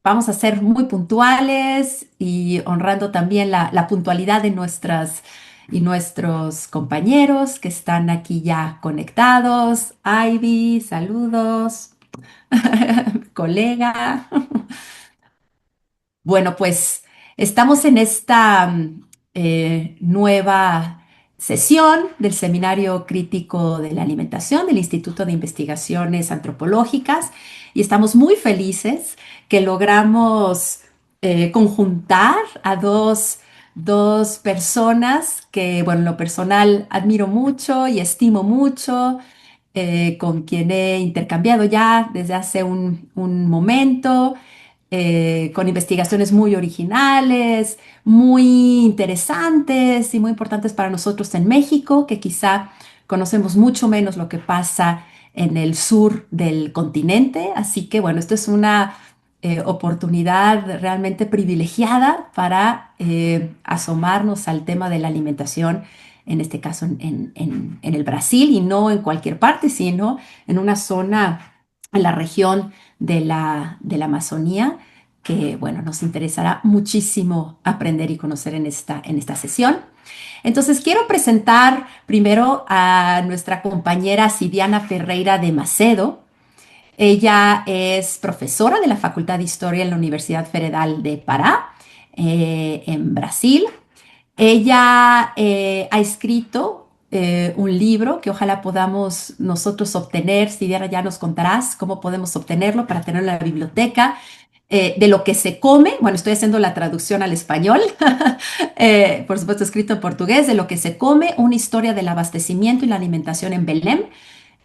vamos a ser muy puntuales y honrando también la puntualidad de nuestras y nuestros compañeros que están aquí ya conectados. Ivy, saludos, colega. Bueno, pues estamos en esta nueva sesión del Seminario Crítico de la Alimentación del Instituto de Investigaciones Antropológicas y estamos muy felices que logramos conjuntar a dos personas que, bueno, en lo personal admiro mucho y estimo mucho, con quien he intercambiado ya desde hace un momento, con investigaciones muy originales, muy interesantes y muy importantes para nosotros en México, que quizá conocemos mucho menos lo que pasa en el sur del continente. Así que bueno, esto es una oportunidad realmente privilegiada para asomarnos al tema de la alimentación, en este caso en el Brasil, y no en cualquier parte, sino en una zona, en la región de la Amazonía, que bueno, nos interesará muchísimo aprender y conocer en esta sesión. Entonces, quiero presentar primero a nuestra compañera Sidiana Ferreira de Macedo. Ella es profesora de la Facultad de Historia en la Universidad Federal de Pará, en Brasil. Ella ha escrito un libro que ojalá podamos nosotros obtener. Sidiana, ya nos contarás cómo podemos obtenerlo para tenerlo en la biblioteca. De lo que se come, bueno, estoy haciendo la traducción al español, por supuesto escrito en portugués, de lo que se come, una historia del abastecimiento y la alimentación en Belém,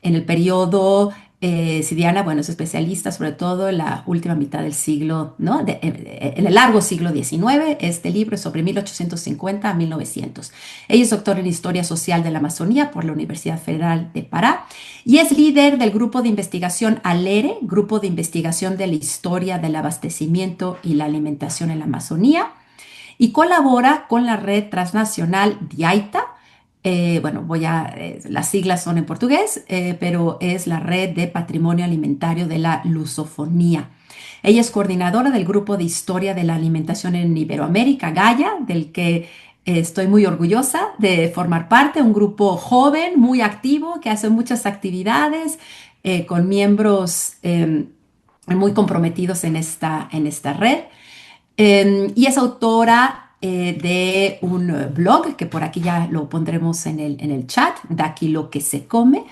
en el periodo, Sidiana, bueno, es especialista sobre todo en la última mitad del siglo, ¿no? En el largo siglo XIX. Este libro es sobre 1850 a 1900. Ella es doctora en Historia Social de la Amazonía por la Universidad Federal de Pará y es líder del grupo de investigación ALERE, Grupo de Investigación de la Historia del Abastecimiento y la Alimentación en la Amazonía, y colabora con la red transnacional DIAITA. Bueno, las siglas son en portugués, pero es la Red de Patrimonio Alimentario de la Lusofonía. Ella es coordinadora del Grupo de Historia de la Alimentación en Iberoamérica, Gaia, del que estoy muy orgullosa de formar parte, un grupo joven, muy activo, que hace muchas actividades, con miembros muy comprometidos en esta red. Y es autora de un blog, que por aquí ya lo pondremos en el chat, de aquí lo que se come.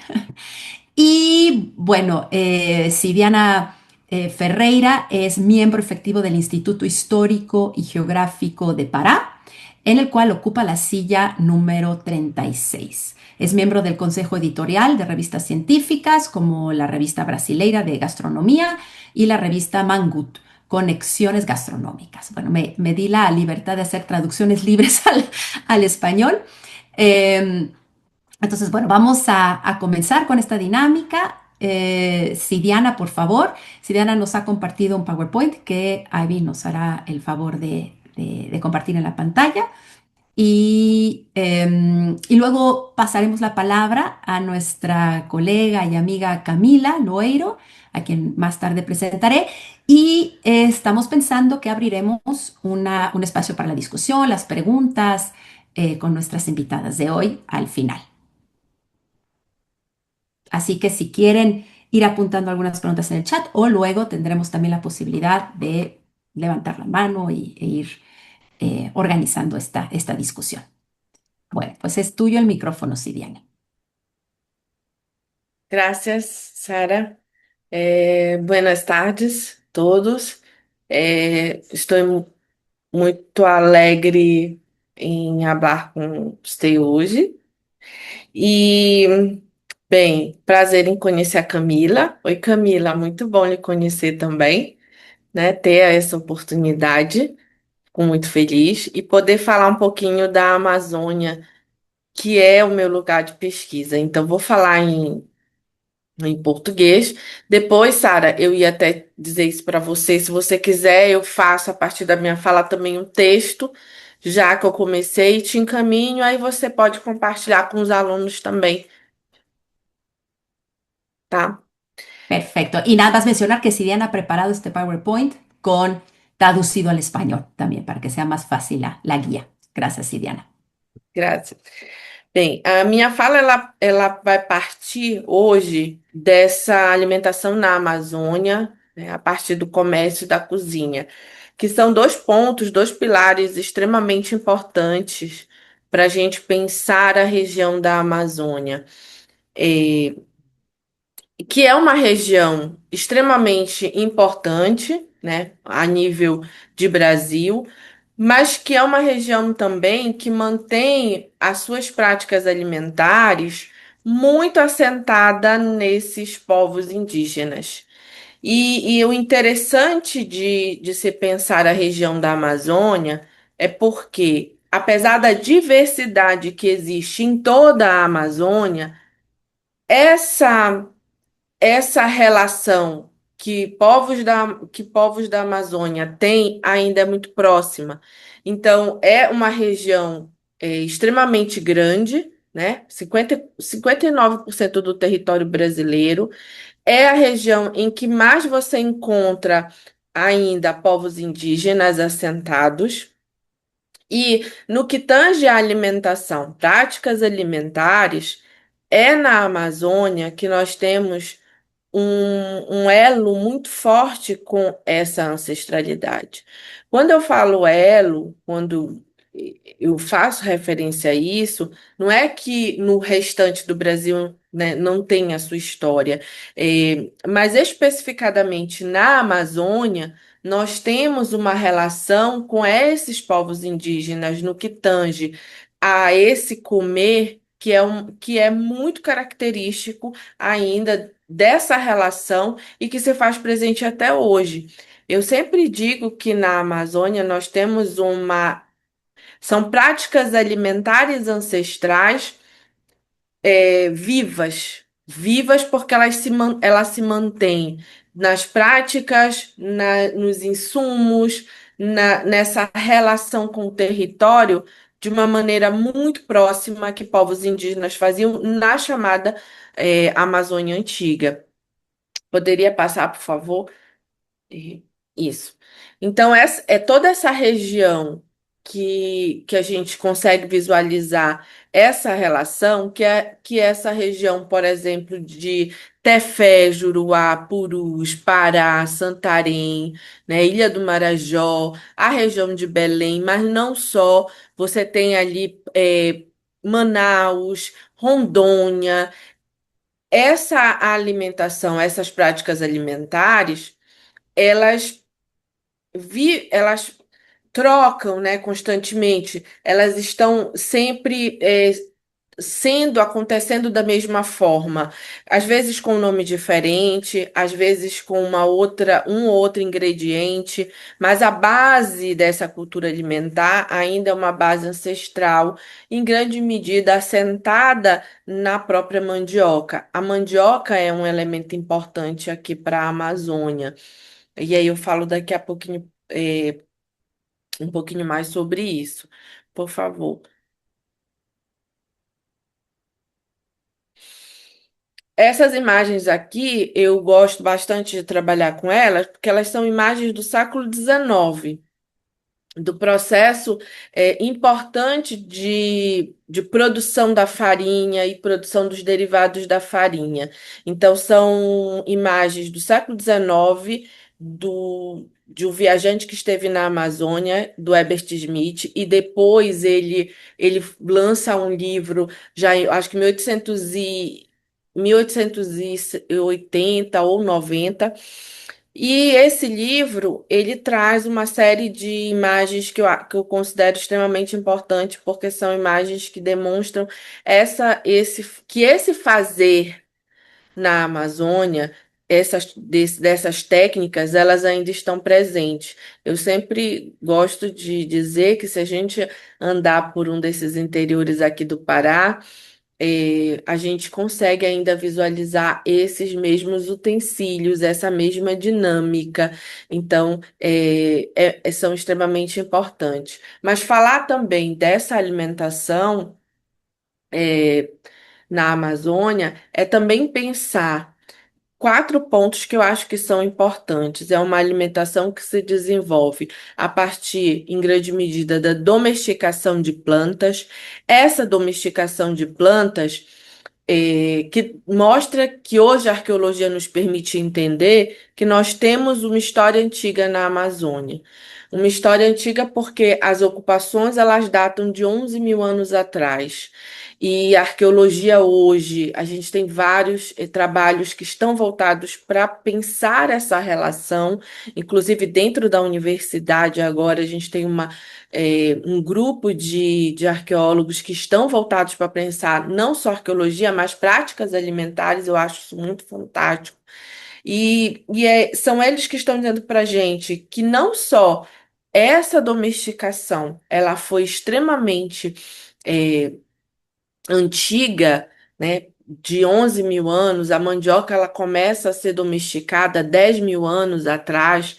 Y bueno, Sidiana Ferreira es miembro efectivo del Instituto Histórico y Geográfico de Pará, en el cual ocupa la silla número 36. Es miembro del consejo editorial de revistas científicas como la Revista Brasileira de Gastronomía y la revista Mangut, Conexiones Gastronómicas. Bueno, me di la libertad de hacer traducciones libres al español. Eh, entonces, bueno, vamos a comenzar con esta dinámica. Sidiana, por favor. Sidiana nos ha compartido un PowerPoint que Ivy nos hará el favor de compartir en la pantalla. Y luego pasaremos la palabra a nuestra colega y amiga Camila Loeiro, a quien más tarde presentaré. Y estamos pensando que abriremos un espacio para la discusión, las preguntas, con nuestras invitadas de hoy al final. Así que si quieren ir apuntando algunas preguntas en el chat, o luego tendremos también la posibilidad de levantar la mano e ir organizando esta discusión. Bueno, pues es tuyo el micrófono, Sidiana. Gracias, Sara. Buenas tardes a todos. Estou muito alegre em falar com você hoje. E, bem, prazer em conhecer a Camila. Oi, Camila, muito bom lhe conhecer também, né? Ter essa oportunidade, fico muito feliz. E poder falar um pouquinho da Amazônia, que é o meu lugar de pesquisa. Então, vou falar em português. Depois, Sara, eu ia até dizer isso para você. Se você quiser, eu faço a partir da minha fala também um texto, já que eu comecei, e te encaminho, aí você pode compartilhar com os alunos também, tá? Perfecto. Y nada más mencionar que Sidiana ha preparado este PowerPoint con traducido al español también, para que sea más fácil la guía. Gracias, Idiana. Graças. Bem, a minha fala ela vai partir hoje dessa alimentação na Amazônia, né, a partir do comércio e da cozinha, que são dois pontos, dois pilares extremamente importantes para a gente pensar a região da Amazônia, eh, que é uma região extremamente importante, né, a nível de Brasil, mas que é uma região também que mantém as suas práticas alimentares muito assentada nesses povos indígenas. E o interessante de se pensar a região da Amazônia é porque, apesar da diversidade que existe em toda a Amazônia, essa essa relação que povos da Amazônia têm ainda é muito próxima. Então, é uma região extremamente grande, né? 59% do território brasileiro. É a região em que mais você encontra ainda povos indígenas assentados. E no que tange à alimentação, práticas alimentares, é na Amazônia que nós temos um elo muito forte com essa ancestralidade. Quando eu falo elo, quando eu faço referência a isso, não é que no restante do Brasil, né, não tem a sua história, mas especificadamente na Amazônia, nós temos uma relação com esses povos indígenas no que tange a esse comer que é muito característico ainda dessa relação e que se faz presente até hoje. Eu sempre digo que na Amazônia nós temos são práticas alimentares ancestrais vivas porque elas se mantêm nas práticas, nos insumos, nessa relação com o território de uma maneira muito próxima que povos indígenas faziam na chamada Amazônia Antiga. Poderia passar, por favor? E- Isso. Então, é toda essa região que a gente consegue visualizar essa relação, que é essa região, por exemplo, de Tefé, Juruá, Purus, Pará, Santarém, né, Ilha do Marajó, a região de Belém, mas não só. Você tem ali Manaus, Rondônia. Essa alimentação, essas práticas alimentares elas elas trocam, né, constantemente. Elas estão sempre acontecendo da mesma forma, às vezes com um nome diferente, às vezes com um ou outro ingrediente, mas a base dessa cultura alimentar ainda é uma base ancestral, em grande medida assentada na própria mandioca. A mandioca é um elemento importante aqui para a Amazônia. E aí eu falo daqui a pouquinho, um pouquinho mais sobre isso, por favor. Essas imagens aqui, eu gosto bastante de trabalhar com elas, porque elas são imagens do século XIX, do processo importante de produção da farinha e produção dos derivados da farinha. Então, são imagens do século XIX, de um viajante que esteve na Amazônia, do Herbert Smith, e depois ele lança um livro, já acho que 1880 ou 90, e esse livro, ele traz uma série de imagens que eu considero extremamente importante, porque são imagens que demonstram que esse fazer na Amazônia, dessas técnicas, elas ainda estão presentes. Eu sempre gosto de dizer que se a gente andar por um desses interiores aqui do Pará, a gente consegue ainda visualizar esses mesmos utensílios, essa mesma dinâmica. Então, são extremamente importantes. Mas falar também dessa alimentação, na Amazônia é também pensar quatro pontos que eu acho que são importantes. É uma alimentação que se desenvolve a partir, em grande medida, da domesticação de plantas. Essa domesticação de plantas que mostra que hoje a arqueologia nos permite entender que nós temos uma história antiga na Amazônia. Uma história antiga porque as ocupações elas datam de 11 mil anos atrás. E a arqueologia hoje, a gente tem vários trabalhos que estão voltados para pensar essa relação, inclusive dentro da universidade agora a gente tem um grupo de arqueólogos que estão voltados para pensar não só arqueologia, mas práticas alimentares, eu acho isso muito fantástico. São eles que estão dizendo para a gente que não só essa domesticação ela foi extremamente é, antiga, né, de 11 mil anos, a mandioca ela começa a ser domesticada 10 mil anos atrás.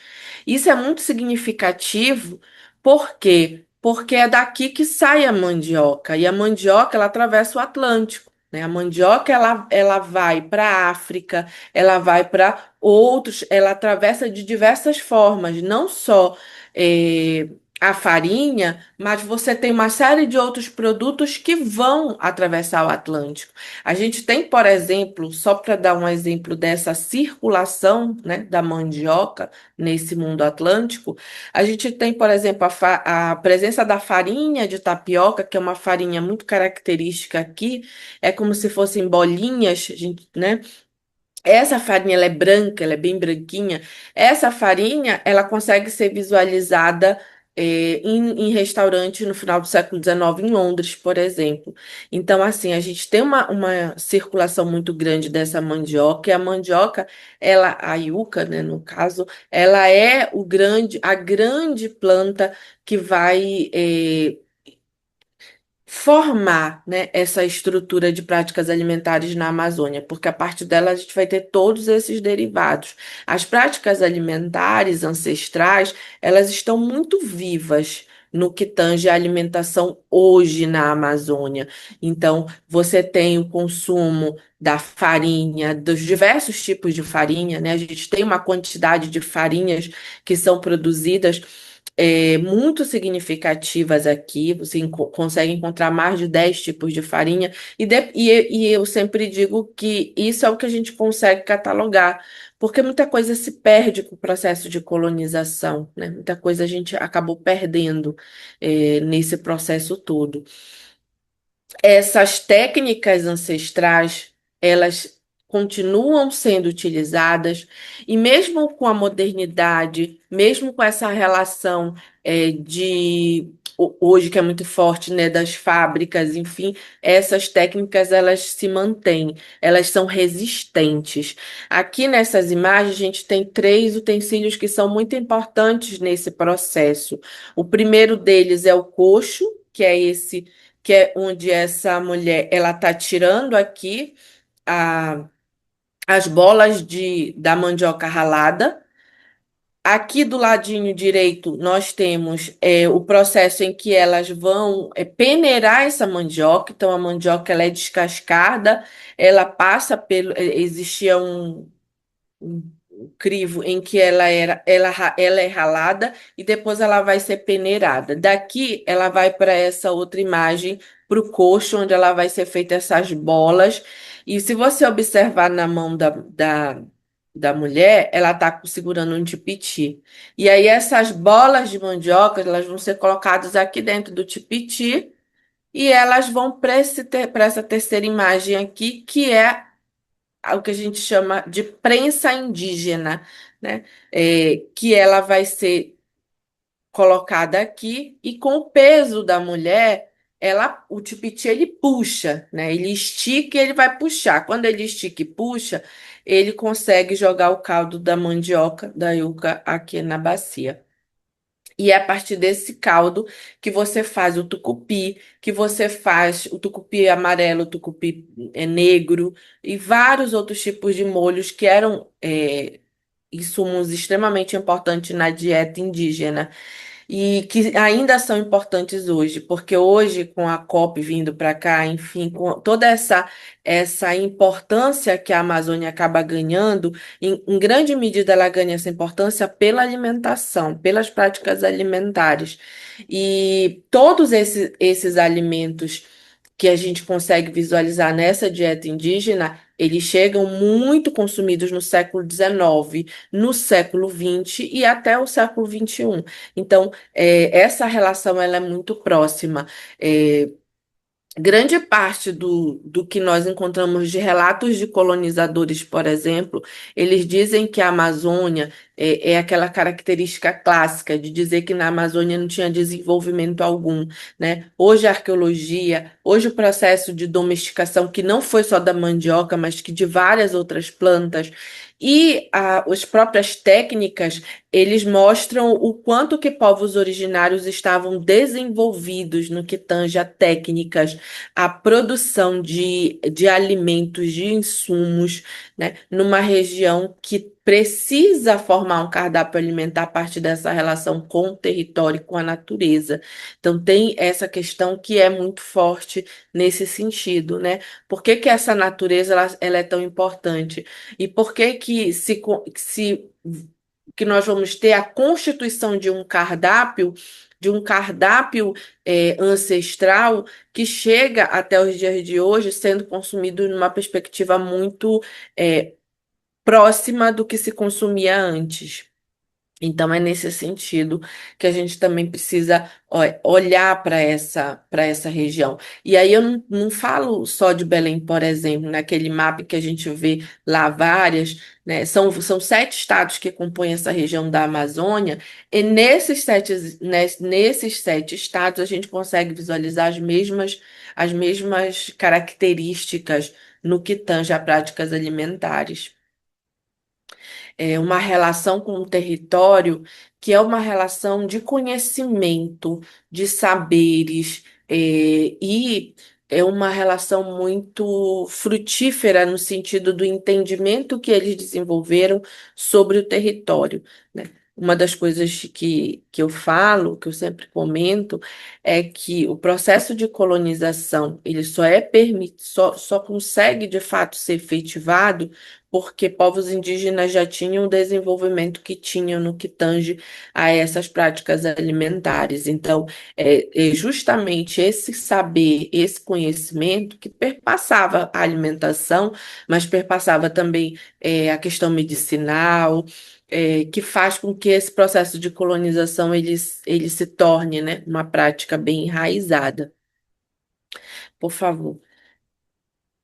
Isso é muito significativo, por quê? Porque é daqui que sai a mandioca, e a mandioca ela atravessa o Atlântico. Né? A mandioca ela vai para a África, ela vai para outros, ela atravessa de diversas formas, não só a farinha, mas você tem uma série de outros produtos que vão atravessar o Atlântico. A gente tem, por exemplo, só para dar um exemplo dessa circulação, né, da mandioca nesse mundo atlântico, a gente tem, por exemplo, a presença da farinha de tapioca, que é uma farinha muito característica aqui, é como se fossem bolinhas, né? Essa farinha ela é branca, ela é bem branquinha. Essa farinha ela consegue ser visualizada em restaurantes no final do século XIX em Londres, por exemplo. Então, assim, a gente tem uma circulação muito grande dessa mandioca, e a mandioca, ela, a yuca, né, no caso, ela é a grande planta que vai formar, né, essa estrutura de práticas alimentares na Amazônia, porque a partir dela a gente vai ter todos esses derivados. As práticas alimentares ancestrais, elas estão muito vivas no que tange à alimentação hoje na Amazônia. Então, você tem o consumo da farinha, dos diversos tipos de farinha, né? A gente tem uma quantidade de farinhas que são produzidas muito significativas aqui. Você consegue encontrar mais de 10 tipos de farinha, e eu sempre digo que isso é o que a gente consegue catalogar, porque muita coisa se perde com o processo de colonização, né? Muita coisa a gente acabou perdendo, nesse processo todo. Essas técnicas ancestrais, elas continuam sendo utilizadas, e mesmo com a modernidade, mesmo com essa relação hoje que é muito forte, né, das fábricas, enfim, essas técnicas elas se mantêm, elas são resistentes. Aqui nessas imagens a gente tem três utensílios que são muito importantes nesse processo. O primeiro deles é o coxo, que é onde essa mulher ela está tirando aqui a- as bolas da mandioca ralada. Aqui do ladinho direito nós temos o processo em que elas vão peneirar essa mandioca. Então a mandioca ela é descascada, ela passa pelo existia um crivo em que ela é ralada e depois ela vai ser peneirada. Daqui ela vai para essa outra imagem, para o coxo, onde ela vai ser feita essas bolas. E se você observar na mão da mulher, ela está segurando um tipiti. E aí essas bolas de mandioca, elas vão ser colocadas aqui dentro do tipiti. E elas vão para essa terceira imagem aqui, que é o que a gente chama de prensa indígena, né? Que ela vai ser colocada aqui e com o peso da mulher, o tipiti ele puxa, né? Ele estica e ele vai puxar. Quando ele estica e puxa, ele consegue jogar o caldo da mandioca, da yuca aqui na bacia. E é a partir desse caldo que você faz o tucupi, que você faz o tucupi amarelo, o tucupi negro e vários outros tipos de molhos que eram insumos extremamente importantes na dieta indígena. e que ainda são importantes hoje, porque hoje, com a COP vindo para cá, enfim, com toda essa importância que a Amazônia acaba ganhando, em grande medida ela ganha essa importância pela alimentação, pelas práticas alimentares. E todos esses alimentos que a gente consegue visualizar nessa dieta indígena, eles chegam muito consumidos no século XIX, no século XX e até o século XXI. Então, essa relação ela é muito próxima. É, grande parte do que nós encontramos de relatos de colonizadores, por exemplo, eles dizem que a Amazônia é aquela característica clássica de dizer que na Amazônia não tinha desenvolvimento algum, né? Hoje a arqueologia, hoje o processo de domesticação, que não foi só da mandioca, mas que de várias outras plantas, e as próprias técnicas, eles mostram o quanto que povos originários estavam desenvolvidos no que tange a técnicas, a produção de alimentos, de insumos, né, numa região que precisa formar um cardápio alimentar a partir dessa relação com o território e com a natureza. Então, tem essa questão que é muito forte nesse sentido, né? Por que que essa natureza ela é tão importante? E por que que se que nós vamos ter a constituição de um cardápio ancestral que chega até os dias de hoje sendo consumido numa perspectiva muito é, próxima do que se consumia antes. Então, é nesse sentido que a gente também precisa olhar para essa região. E aí eu não falo só de Belém, por exemplo, naquele mapa que a gente vê lá várias, né? São 7 estados que compõem essa região da Amazônia, e nesses 7 estados a gente consegue visualizar as mesmas características no que tange a práticas alimentares. Uma relação com o território que é uma relação de conhecimento, de saberes, e é uma relação muito frutífera no sentido do entendimento que eles desenvolveram sobre o território, né? Uma das coisas que eu falo, que eu sempre comento, é que o processo de colonização ele só consegue de fato ser efetivado porque povos indígenas já tinham o desenvolvimento que tinham no que tange a essas práticas alimentares. Então, é justamente esse saber, esse conhecimento que perpassava a alimentação, mas perpassava também a questão medicinal, que faz com que esse processo de colonização ele se torne, né, uma prática bem enraizada. Por favor.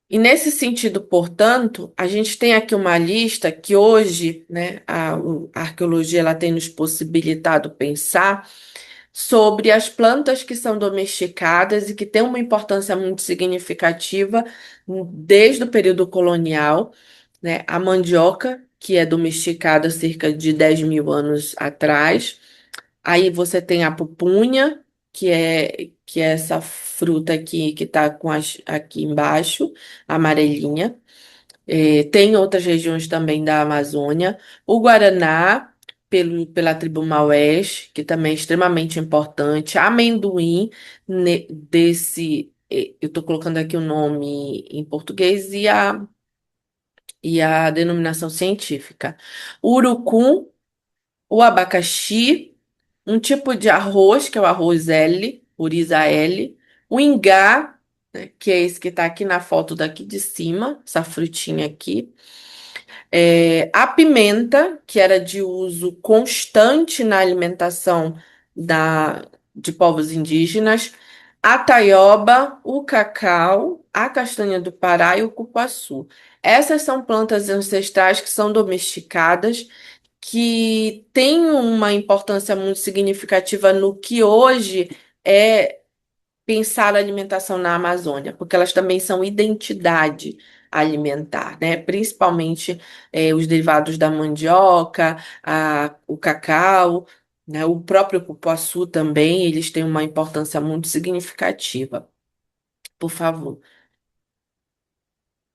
E nesse sentido, portanto, a gente tem aqui uma lista que hoje, né, a arqueologia ela tem nos possibilitado pensar sobre as plantas que são domesticadas e que têm uma importância muito significativa desde o período colonial, né? A mandioca, que é domesticada há cerca de 10 mil anos atrás. Aí você tem a pupunha, que é essa fruta aqui que está aqui embaixo, amarelinha. Tem outras regiões também da Amazônia. O guaraná, pela tribo Maués, que também é extremamente importante. Amendoim, eu estou colocando aqui o nome em português e a denominação científica. O urucum, o abacaxi, um tipo de arroz, que é o arroz L, Uriza L, o ingá, né, que é esse que está aqui na foto daqui de cima, essa frutinha aqui. A pimenta, que era de uso constante na alimentação de povos indígenas, a taioba, o cacau, a castanha do Pará e o cupuaçu. Essas são plantas ancestrais que são domesticadas, que têm uma importância muito significativa no que hoje é pensar a alimentação na Amazônia, porque elas também são identidade alimentar, né? Principalmente os derivados da mandioca, o cacau, né? O próprio cupuaçu também, eles têm uma importância muito significativa. Por favor.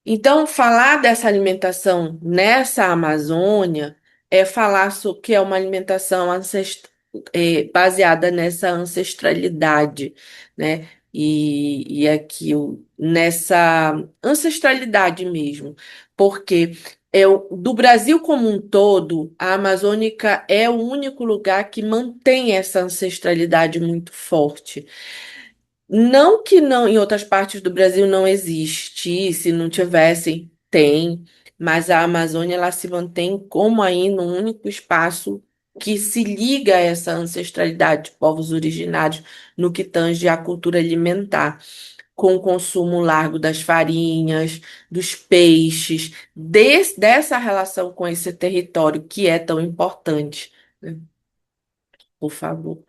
Então, falar dessa alimentação nessa Amazônia é falar que é uma alimentação baseada nessa ancestralidade, né? E aqui nessa ancestralidade mesmo, porque do Brasil como um todo, a Amazônica é o único lugar que mantém essa ancestralidade muito forte. Não que não em outras partes do Brasil não existisse, não tivessem, tem, mas a Amazônia ela se mantém como aí num único espaço que se liga a essa ancestralidade de povos originários no que tange à cultura alimentar, com o consumo largo das farinhas, dos peixes, dessa relação com esse território que é tão importante, né? Por favor.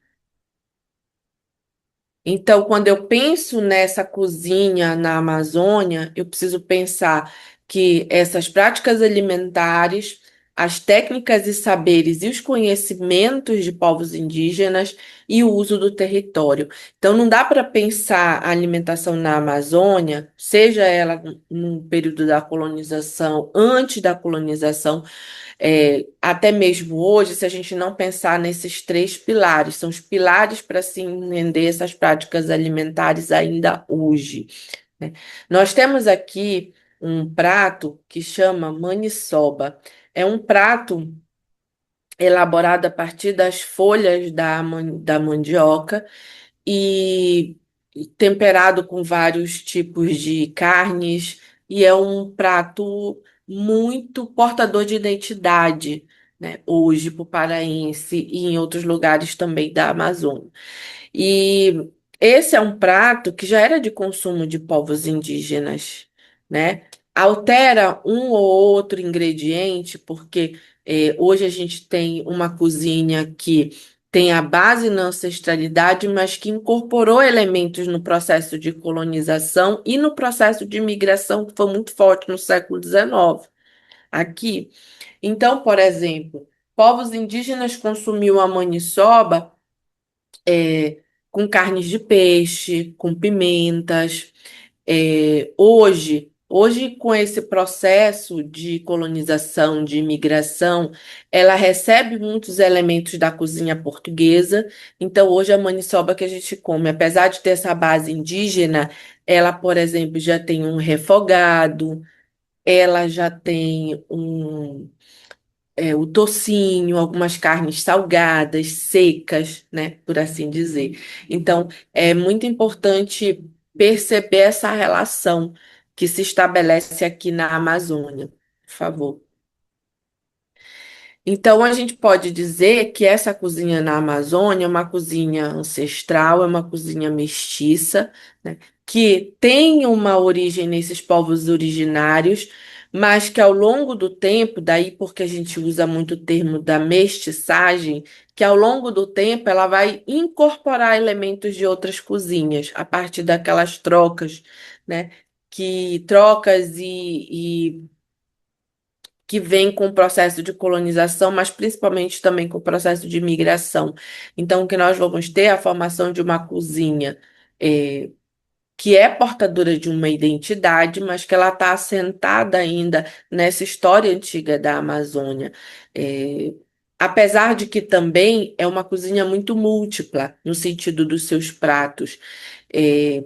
Então, quando eu penso nessa cozinha na Amazônia, eu preciso pensar que essas práticas alimentares, as técnicas e saberes e os conhecimentos de povos indígenas e o uso do território. Então, não dá para pensar a alimentação na Amazônia, seja ela no período da colonização, antes da colonização, até mesmo hoje, se a gente não pensar nesses três pilares, são os pilares para se entender essas práticas alimentares ainda hoje, né? Nós temos aqui um prato que chama maniçoba. É um prato elaborado a partir das folhas da mandioca e temperado com vários tipos de carnes, e é um prato muito portador de identidade, né, hoje para o paraense e em outros lugares também da Amazônia. E esse é um prato que já era de consumo de povos indígenas, né? Altera um ou outro ingrediente, porque hoje a gente tem uma cozinha que tem a base na ancestralidade, mas que incorporou elementos no processo de colonização e no processo de imigração, que foi muito forte no século XIX aqui. Então, por exemplo, povos indígenas consumiam a maniçoba com carnes de peixe, com pimentas. Hoje, com esse processo de colonização, de imigração, ela recebe muitos elementos da cozinha portuguesa. Então, hoje a maniçoba que a gente come, apesar de ter essa base indígena, ela, por exemplo, já tem um refogado, ela já tem o tocinho, algumas carnes salgadas, secas, né, por assim dizer. Então, é muito importante perceber essa relação que se estabelece aqui na Amazônia. Por favor. Então, a gente pode dizer que essa cozinha na Amazônia é uma cozinha ancestral, é uma cozinha mestiça, né, que tem uma origem nesses povos originários, mas que ao longo do tempo, daí porque a gente usa muito o termo da mestiçagem, que ao longo do tempo ela vai incorporar elementos de outras cozinhas, a partir daquelas trocas, né, que trocas que vem com o processo de colonização, mas principalmente também com o processo de migração. Então, o que nós vamos ter é a formação de uma cozinha eh, que é portadora de uma identidade, mas que ela está assentada ainda nessa história antiga da Amazônia. É, apesar de que também é uma cozinha muito múltipla, no sentido dos seus pratos.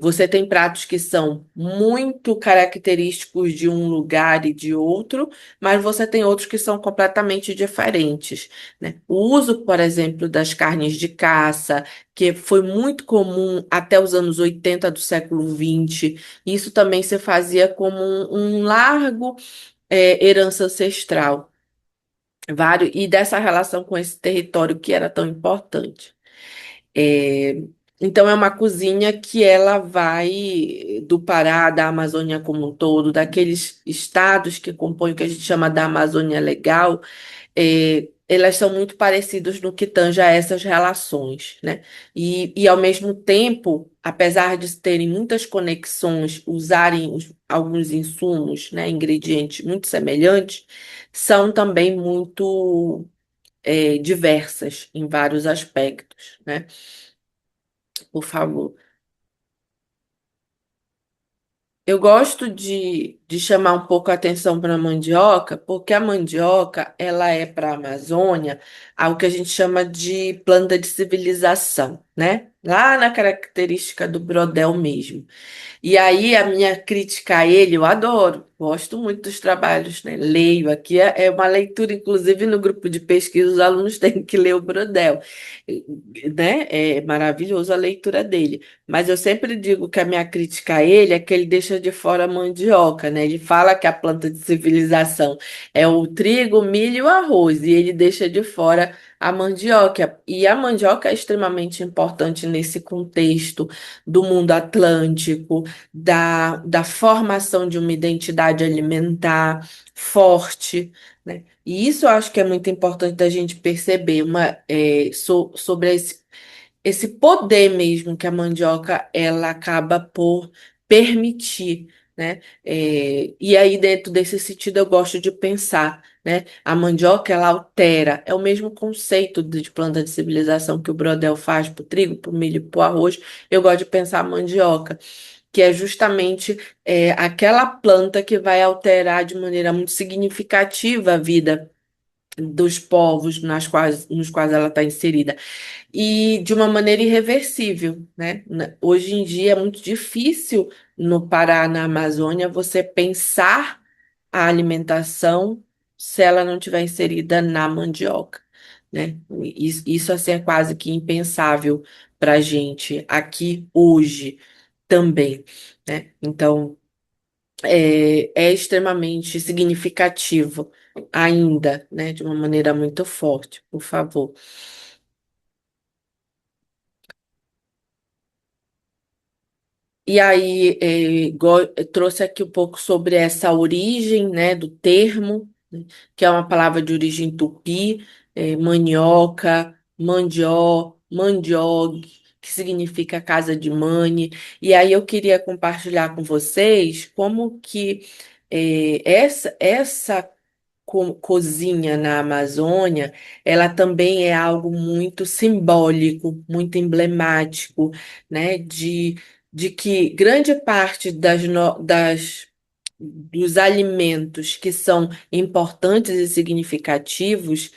Você tem pratos que são muito característicos de um lugar e de outro, mas você tem outros que são completamente diferentes, né? O uso, por exemplo, das carnes de caça, que foi muito comum até os anos 80 do século XX. Isso também se fazia como um largo herança ancestral, e dessa relação com esse território que era tão importante. É, então é uma cozinha que ela vai do Pará, da Amazônia como um todo, daqueles estados que compõem o que a gente chama da Amazônia Legal, elas são muito parecidas no que tange a essas relações, né? E ao mesmo tempo, apesar de terem muitas conexões, usarem alguns insumos, né, ingredientes muito semelhantes, são também muito diversas em vários aspectos, né? Por favor. Eu gosto de chamar um pouco a atenção para a mandioca, porque a mandioca, ela é para a Amazônia algo que a gente chama de planta de civilização, né? Lá na característica do brodel mesmo. E aí, a minha crítica a ele, eu adoro, gosto muito dos trabalhos, né? Leio aqui, é uma leitura, inclusive no grupo de pesquisa, os alunos têm que ler o Brodel, né? É maravilhoso a leitura dele. Mas eu sempre digo que a minha crítica a ele é que ele deixa de fora a mandioca, né? Ele fala que a planta de civilização é o trigo, o milho e o arroz, e ele deixa de fora a mandioca. E a mandioca é extremamente importante nesse contexto do mundo atlântico, da formação de uma identidade alimentar forte, né? E isso eu acho que é muito importante da gente perceber sobre esse poder mesmo que a mandioca ela acaba por permitir, né? E aí, dentro desse sentido, eu gosto de pensar, né? A mandioca ela altera, é o mesmo conceito de planta de civilização que o Brodel faz para o trigo, para o milho, para o arroz. Eu gosto de pensar a mandioca que é justamente aquela planta que vai alterar de maneira muito significativa a vida dos povos nos quais ela está inserida, e de uma maneira irreversível, né? Hoje em dia é muito difícil no Pará, na Amazônia, você pensar a alimentação se ela não tiver inserida na mandioca, né? Isso assim, é quase que impensável para a gente aqui hoje também, né? Então, é extremamente significativo ainda, né? De uma maneira muito forte, por favor. E aí, trouxe aqui um pouco sobre essa origem, né, do termo, né, que é uma palavra de origem tupi, manioca, mandió, mandiogue, que significa casa de mãe. E aí eu queria compartilhar com vocês como que essa cozinha na Amazônia, ela também é algo muito simbólico, muito emblemático, né? De que grande parte dos alimentos que são importantes e significativos,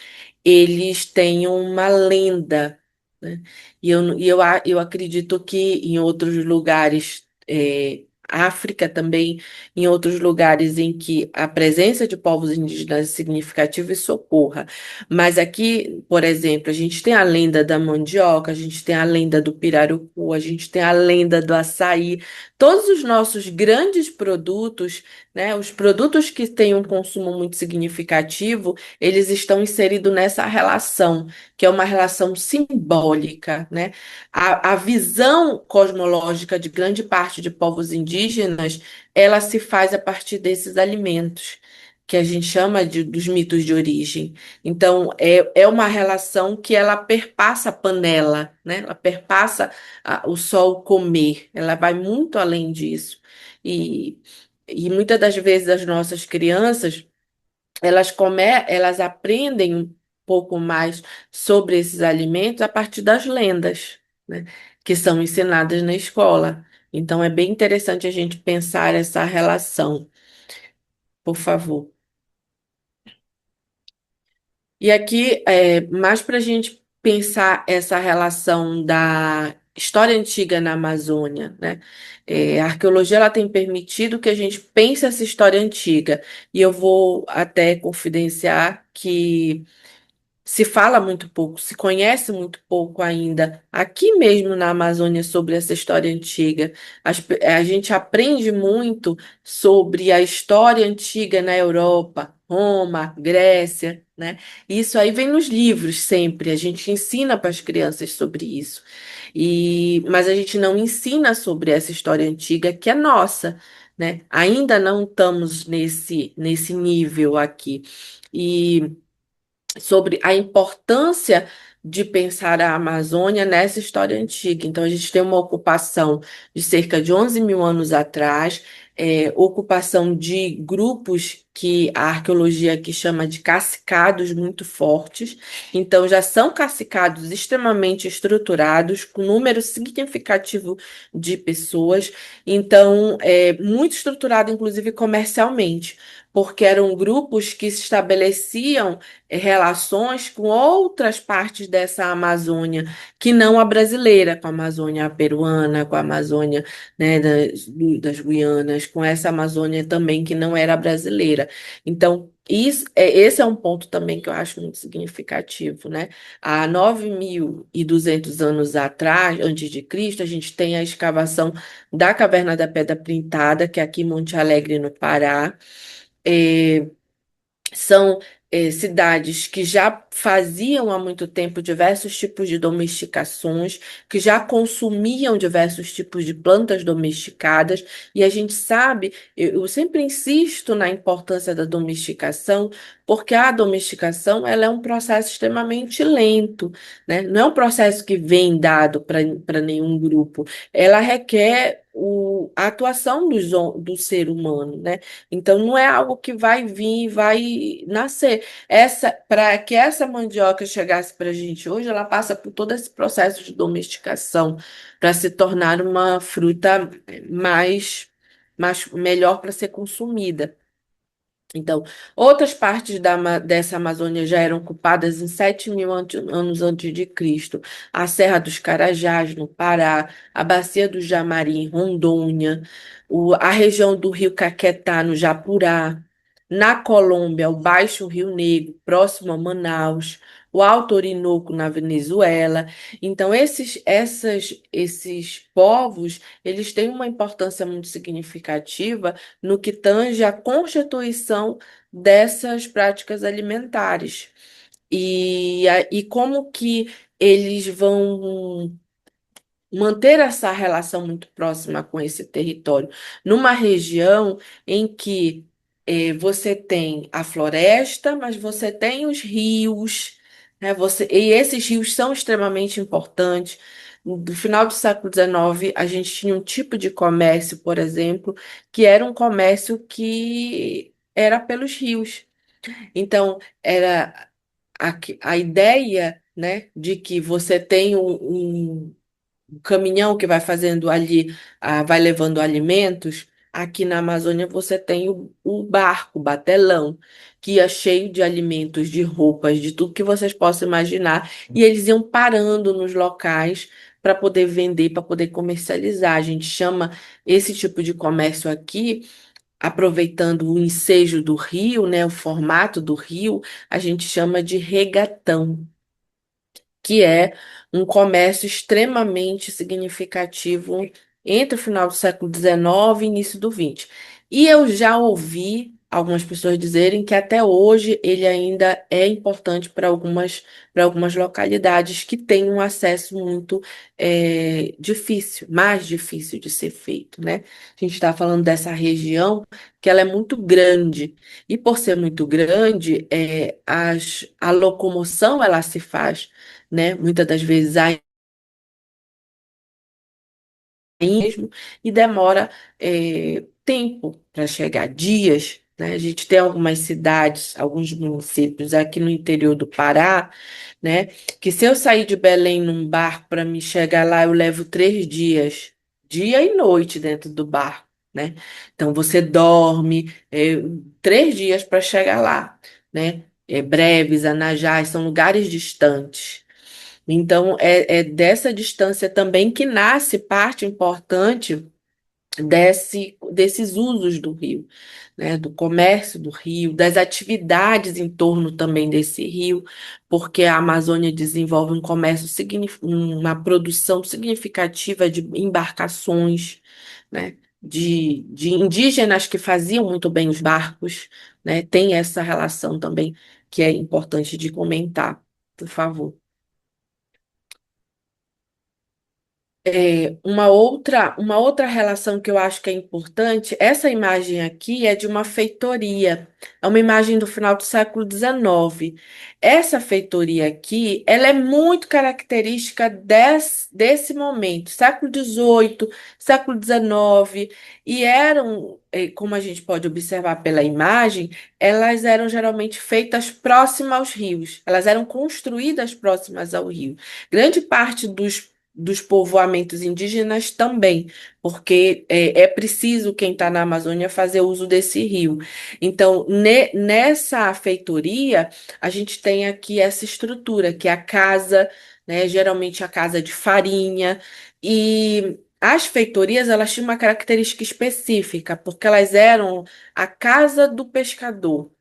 eles têm uma lenda, né? Eu acredito que em outros lugares, África também, em outros lugares em que a presença de povos indígenas é significativa e socorra. Mas aqui, por exemplo, a gente tem a lenda da mandioca, a gente tem a lenda do pirarucu, a gente tem a lenda do açaí. Todos os nossos grandes produtos, né, os produtos que têm um consumo muito significativo, eles estão inseridos nessa relação, que é uma relação simbólica, né? A visão cosmológica de grande parte de povos indígenas, ela se faz a partir desses alimentos, que a gente chama dos mitos de origem. Então, é uma relação que ela perpassa a panela, né? Ela perpassa o sol comer, ela vai muito além disso. E, e muitas das vezes as nossas crianças elas aprendem um pouco mais sobre esses alimentos a partir das lendas, né, que são ensinadas na escola. Então, é bem interessante a gente pensar essa relação, por favor. E aqui, mais para a gente pensar essa relação da história antiga na Amazônia, né? A arqueologia ela tem permitido que a gente pense essa história antiga. E eu vou até confidenciar que se fala muito pouco, se conhece muito pouco ainda, aqui mesmo na Amazônia, sobre essa história antiga. A gente aprende muito sobre a história antiga na Europa, Roma, Grécia, né? Isso aí vem nos livros sempre, a gente ensina para as crianças sobre isso. Mas a gente não ensina sobre essa história antiga que é nossa, né? Ainda não estamos nesse nível aqui. E sobre a importância de pensar a Amazônia nessa história antiga. Então, a gente tem uma ocupação de cerca de 11 mil anos atrás. ocupação de grupos que a arqueologia aqui chama de cacicados muito fortes. Então, já são cacicados extremamente estruturados, com número significativo de pessoas. Então, muito estruturado, inclusive comercialmente, porque eram grupos que se estabeleciam relações com outras partes dessa Amazônia, que não a brasileira, com a Amazônia peruana, com a Amazônia, né, das Guianas, com essa Amazônia também que não era brasileira. Então, esse é um ponto também que eu acho muito significativo, né? Há 9.200 anos atrás, antes de Cristo, a gente tem a escavação da Caverna da Pedra Pintada, que é aqui em Monte Alegre, no Pará. É, são cidades que já faziam há muito tempo diversos tipos de domesticações, que já consumiam diversos tipos de plantas domesticadas, e a gente sabe, eu sempre insisto na importância da domesticação, porque a domesticação ela é um processo extremamente lento, né? Não é um processo que vem dado para nenhum grupo, ela requer a atuação do ser humano, né? Então, não é algo que vai vir e vai nascer. Para que essa mandioca chegasse para a gente hoje, ela passa por todo esse processo de domesticação para se tornar uma fruta mais melhor para ser consumida. Então, outras partes dessa Amazônia já eram ocupadas em 7.000 anos antes de Cristo. A Serra dos Carajás, no Pará, a Bacia do Jamari, em Rondônia, a região do Rio Caquetá, no Japurá, na Colômbia, o Baixo Rio Negro, próximo a Manaus, o Alto Orinoco, na Venezuela. Então, esses povos, eles têm uma importância muito significativa no que tange à constituição dessas práticas alimentares. E como que eles vão manter essa relação muito próxima com esse território, numa região em que você tem a floresta, mas você tem os rios, né? E esses rios são extremamente importantes. No final do século XIX, a gente tinha um tipo de comércio, por exemplo, que era um comércio que era pelos rios. Então, era a ideia, né, de que você tem um caminhão que vai fazendo ali, vai levando alimentos. Aqui na Amazônia você tem o barco, o batelão, que ia cheio de alimentos, de roupas, de tudo que vocês possam imaginar. E eles iam parando nos locais para poder vender, para poder comercializar. A gente chama esse tipo de comércio aqui, aproveitando o ensejo do rio, né, o formato do rio, a gente chama de regatão, que é um comércio extremamente significativo entre o final do século XIX e início do XX. E eu já ouvi algumas pessoas dizerem que até hoje ele ainda é importante para algumas localidades que têm um acesso muito difícil, mais difícil de ser feito, né? A gente está falando dessa região que ela é muito grande. E por ser muito grande, a locomoção ela se faz, né? Muitas das vezes aí mesmo e demora tempo para chegar, dias, né? A gente tem algumas cidades, alguns municípios aqui no interior do Pará, né? Que se eu sair de Belém num barco para me chegar lá, eu levo 3 dias, dia e noite dentro do barco, né? Então você dorme 3 dias para chegar lá, né? Breves, Anajás, são lugares distantes. Então, é dessa distância também que nasce parte importante desses usos do rio, né? Do comércio do rio, das atividades em torno também desse rio, porque a Amazônia desenvolve um comércio, uma produção significativa de embarcações, né? De indígenas que faziam muito bem os barcos, né? Tem essa relação também que é importante de comentar, por favor. uma outra relação que eu acho que é importante, essa imagem aqui é de uma feitoria, é uma imagem do final do século XIX. Essa feitoria aqui, ela é muito característica desse momento, século XVIII, século XIX, e eram, como a gente pode observar pela imagem, elas eram geralmente feitas próximas aos rios, elas eram construídas próximas ao rio. Grande parte dos povoamentos indígenas também, porque é preciso quem está na Amazônia fazer uso desse rio. Então, nessa feitoria, a gente tem aqui essa estrutura, que é a casa, né, geralmente a casa de farinha, e as feitorias, elas tinham uma característica específica, porque elas eram a casa do pescador.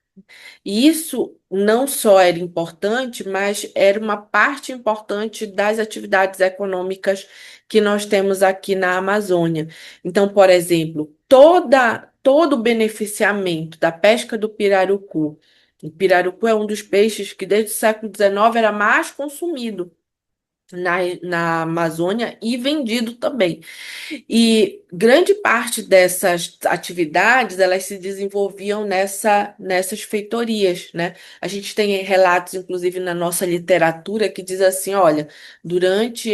E isso não só era importante, mas era uma parte importante das atividades econômicas que nós temos aqui na Amazônia. Então, por exemplo, todo o beneficiamento da pesca do pirarucu. O pirarucu é um dos peixes que desde o século XIX era mais consumido na Amazônia e vendido também. E grande parte dessas atividades, elas se desenvolviam nessas feitorias, né? A gente tem relatos, inclusive, na nossa literatura, que diz assim, olha, durante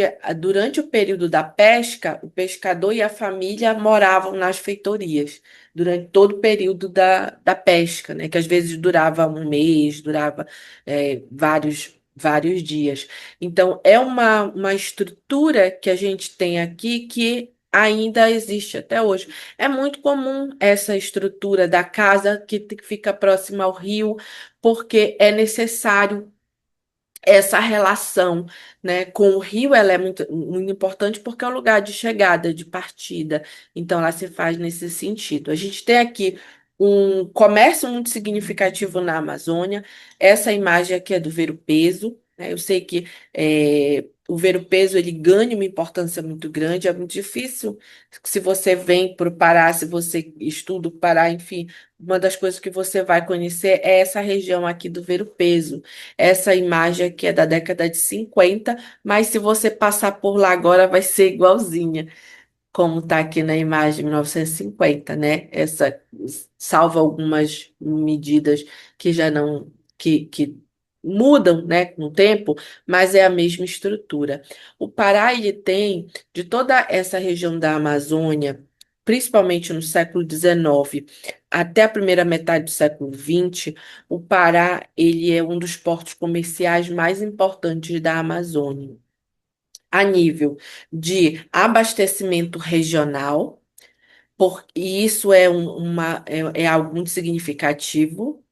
o período da pesca, o pescador e a família moravam nas feitorias, durante todo o período da pesca, né? Que às vezes durava um mês, durava vários dias. Então, é uma estrutura que a gente tem aqui que ainda existe até hoje. É muito comum essa estrutura da casa que fica próxima ao rio, porque é necessário essa relação, né, com o rio. Ela é muito importante porque é o lugar de chegada, de partida. Então, ela se faz nesse sentido. A gente tem aqui um comércio muito significativo na Amazônia. Essa imagem aqui é do ver-o-peso, né? Eu sei que o ver-o-peso ele ganha uma importância muito grande. É muito difícil se você vem para o Pará, se você estuda o Pará, enfim, uma das coisas que você vai conhecer é essa região aqui do ver-o-peso. Essa imagem aqui é da década de 50, mas se você passar por lá agora, vai ser igualzinha, como está aqui na imagem 1950, né? Essa salva algumas medidas que já não, que mudam, né, com o tempo, mas é a mesma estrutura. O Pará, ele tem, de toda essa região da Amazônia, principalmente no século XIX, até a primeira metade do século XX, o Pará, ele é um dos portos comerciais mais importantes da Amazônia, a nível de abastecimento regional, e isso é algo muito significativo,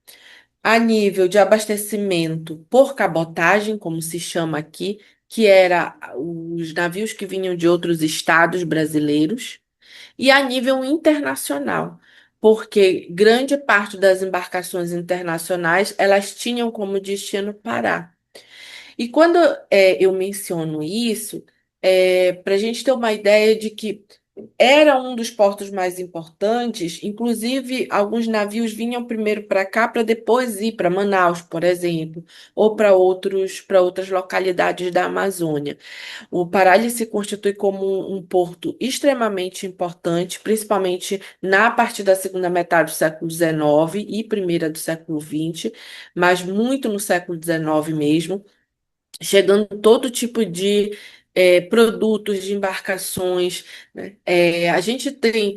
a nível de abastecimento por cabotagem, como se chama aqui, que era os navios que vinham de outros estados brasileiros, e a nível internacional, porque grande parte das embarcações internacionais elas tinham como destino Pará. E quando eu menciono isso, para a gente ter uma ideia de que era um dos portos mais importantes, inclusive alguns navios vinham primeiro para cá para depois ir para Manaus, por exemplo, ou para outras localidades da Amazônia. O Pará ele se constitui como um porto extremamente importante, principalmente na partir da segunda metade do século XIX e primeira do século XX, mas muito no século XIX mesmo, chegando todo tipo de produtos, de embarcações, né? A gente tem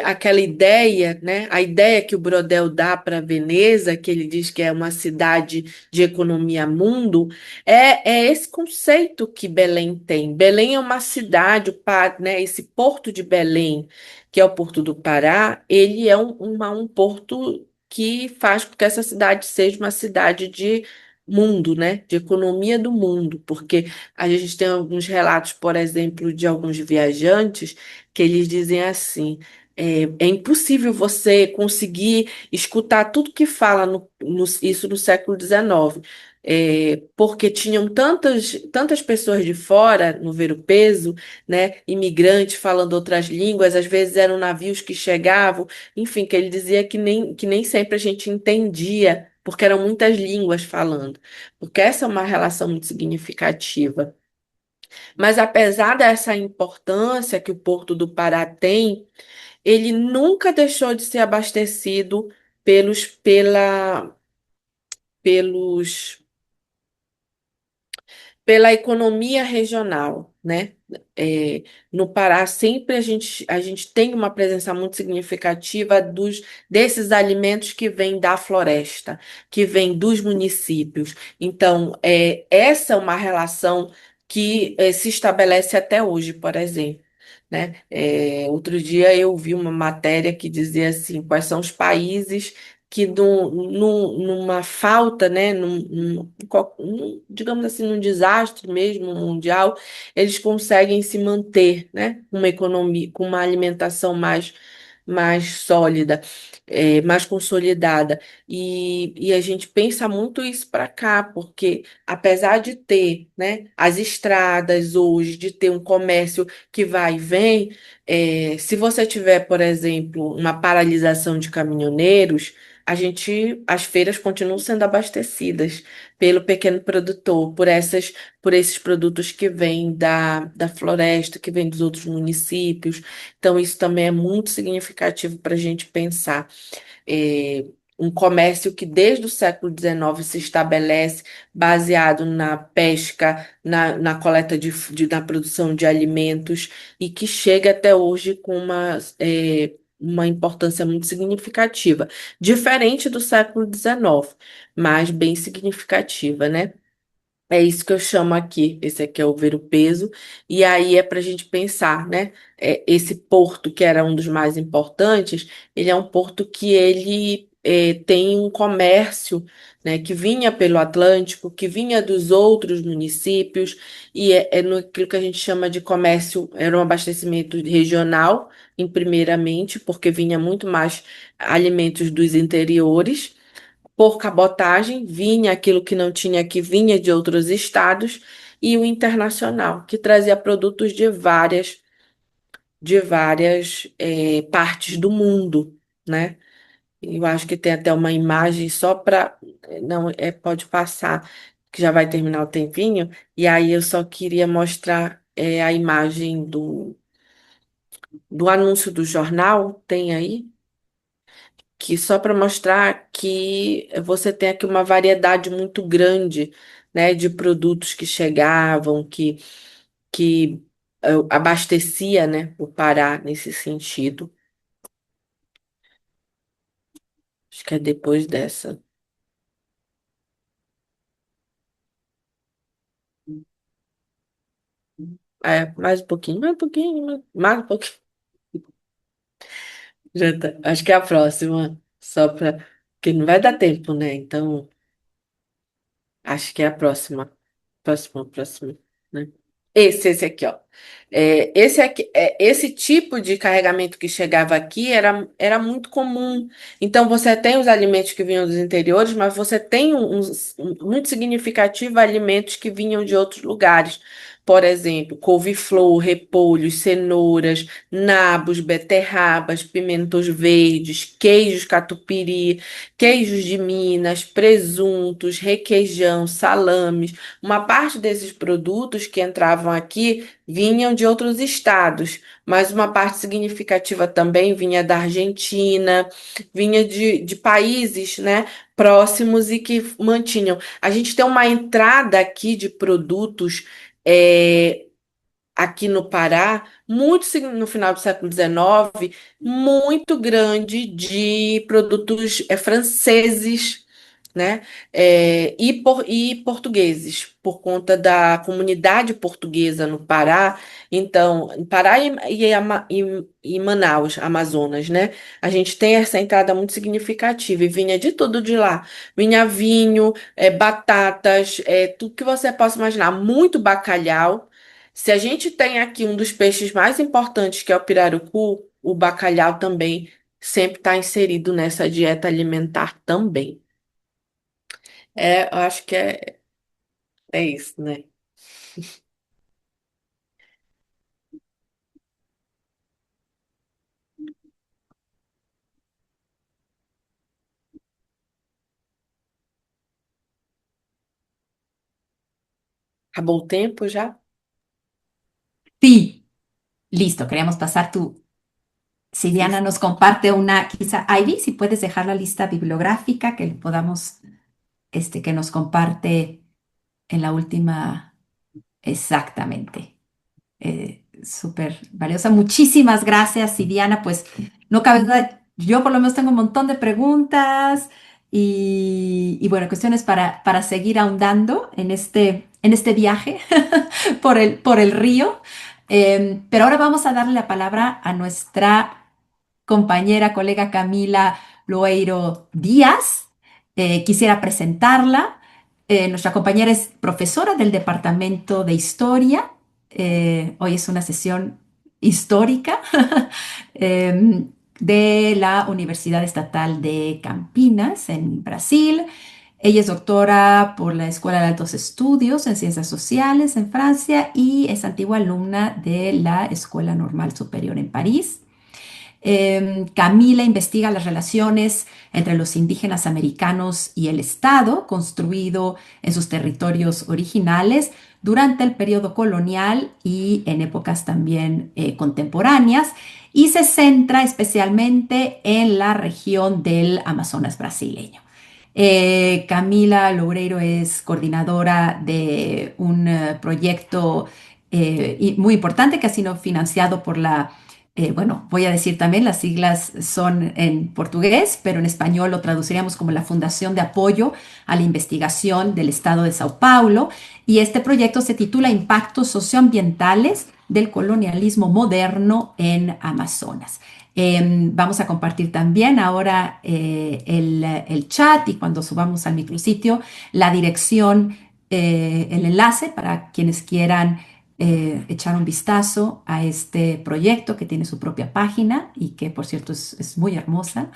aquela ideia, né? A ideia que o Brodel dá para Veneza, que ele diz que é uma cidade de economia mundo, é esse conceito que Belém tem. Belém é uma cidade, né? Esse porto de Belém, que é o Porto do Pará, ele é um porto que faz com que essa cidade seja uma cidade de mundo, né? De economia do mundo, porque a gente tem alguns relatos, por exemplo, de alguns viajantes que eles dizem assim: é impossível você conseguir escutar tudo que fala isso no século XIX, porque tinham tantas pessoas de fora no Ver-o-Peso, né, imigrantes falando outras línguas, às vezes eram navios que chegavam, enfim, que ele dizia que nem sempre a gente entendia, porque eram muitas línguas falando, porque essa é uma relação muito significativa. Mas apesar dessa importância que o Porto do Pará tem, ele nunca deixou de ser abastecido pelos pela economia regional, né? No Pará, sempre a gente tem uma presença muito significativa desses alimentos que vêm da floresta, que vêm dos municípios. Então, essa é uma relação que se estabelece até hoje, por exemplo. Né? Outro dia eu vi uma matéria que dizia assim, quais são os países que numa falta, né, digamos assim, num desastre mesmo mundial, eles conseguem se manter, né, com uma economia, com uma alimentação mais sólida, mais consolidada. E a gente pensa muito isso para cá, porque apesar de ter, né, as estradas hoje, de ter um comércio que vai e vem, se você tiver, por exemplo, uma paralisação de caminhoneiros, as feiras continuam sendo abastecidas pelo pequeno produtor, por esses produtos que vêm da floresta, que vêm dos outros municípios. Então, isso também é muito significativo para a gente pensar. É, um comércio que desde o século XIX se estabelece baseado na pesca, na coleta na produção de alimentos e que chega até hoje com uma importância muito significativa, diferente do século XIX, mas bem significativa, né? É isso que eu chamo aqui. Esse aqui é o ver-o-peso. E aí é para a gente pensar, né? Esse porto, que era um dos mais importantes, ele é um porto que ele tem um comércio, né, que vinha pelo Atlântico, que vinha dos outros municípios, e é no aquilo que a gente chama de comércio, era um abastecimento regional, em primeiramente, porque vinha muito mais alimentos dos interiores por cabotagem, vinha aquilo que não tinha aqui, vinha de outros estados, e o internacional, que trazia produtos de várias partes do mundo, né? Eu acho que tem até uma imagem só para. Não, pode passar, que já vai terminar o tempinho, e aí eu só queria mostrar a imagem do anúncio do jornal, tem aí? Que só para mostrar que você tem aqui uma variedade muito grande, né, de produtos que chegavam, que abastecia, né, o Pará nesse sentido. Acho que é depois dessa. Mais um pouquinho, mais um pouquinho, mais um pouquinho. Acho que é a próxima, só para. Porque não vai dar tempo, né? Então, acho que é a próxima. Próximo, né? Esse aqui, ó. Esse aqui, esse tipo de carregamento que chegava aqui era muito comum. Então, você tem os alimentos que vinham dos interiores, mas você tem muito significativo alimentos que vinham de outros lugares. Por exemplo, couve-flor, repolhos, cenouras, nabos, beterrabas, pimentos verdes, queijos catupiry, queijos de Minas, presuntos, requeijão, salames. Uma parte desses produtos que entravam aqui vinham de outros estados, mas uma parte significativa também vinha da Argentina, vinha de países, né, próximos e que mantinham. A gente tem uma entrada aqui de produtos. é, Aqui no Pará, no final do século XIX, muito grande de produtos franceses, né? E portugueses, por conta da comunidade portuguesa no Pará. Então, em Pará e Manaus, Amazonas, né? A gente tem essa entrada muito significativa e vinha de tudo de lá. Vinha vinho, batatas, tudo que você possa imaginar, muito bacalhau. Se a gente tem aqui um dos peixes mais importantes, que é o pirarucu, o bacalhau também sempre está inserido nessa dieta alimentar também. Eu acho que é isso, né? Acabou o tempo já? Sí, listo, queríamos pasar tu... Si Sí, Diana sí. nos comparte una, quizá, Ivy, si puedes dejar la lista bibliográfica que le podamos, que nos comparte en la última, exactamente. Súper valiosa. Muchísimas gracias, y Diana. Pues no cabe duda, yo por lo menos tengo un montón de preguntas y bueno, cuestiones para seguir ahondando en este viaje por el río. Pero ahora vamos a darle la palabra a nuestra compañera, colega Camila Loeiro Díaz. Quisiera presentarla. Nuestra compañera es profesora del Departamento de Historia. Hoy es una sesión histórica eh, de la Universidad Estatal de Campinas, en Brasil. Ella es doctora por la Escuela de Altos Estudios en Ciencias Sociales en Francia y es antigua alumna de la Escuela Normal Superior en París. Camila investiga las relaciones entre los indígenas americanos y el Estado, construido en sus territorios originales durante el periodo colonial y en épocas también contemporáneas, y se centra especialmente en la región del Amazonas brasileño. Camila Loureiro es coordinadora de un proyecto muy importante que ha sido financiado por bueno, voy a decir también, las siglas son en portugués, pero en español lo traduciríamos como la Fundación de Apoyo a la Investigación del Estado de Sao Paulo. Y este proyecto se titula Impactos socioambientales del colonialismo moderno en Amazonas. Vamos a compartir también ahora el chat, y cuando subamos al micrositio la dirección, el enlace para quienes quieran echar un vistazo a este proyecto que tiene su propia página y que, por cierto, es muy hermosa.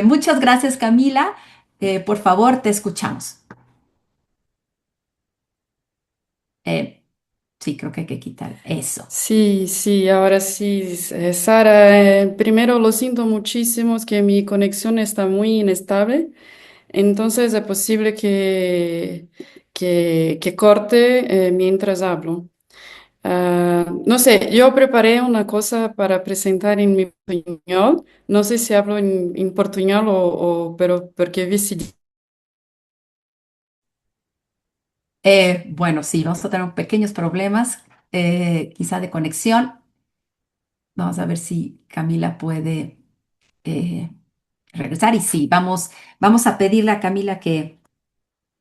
Muchas gracias, Camila. Por favor, te escuchamos. Eh, sí, creo que hay que quitar eso. Sí, sí, ahora sí, Sara, primero lo siento muchísimo, es que mi conexión está muy inestable, entonces es posible que corte mientras hablo. No sé, yo preparé una cosa para presentar en mi portuñol, no sé si hablo en portuñol pero porque vi si... Bueno, sí, vamos a tener pequeños problemas, quizá de conexión. Vamos a ver si Camila puede eh, regresar. Y sí, vamos a pedirle a Camila que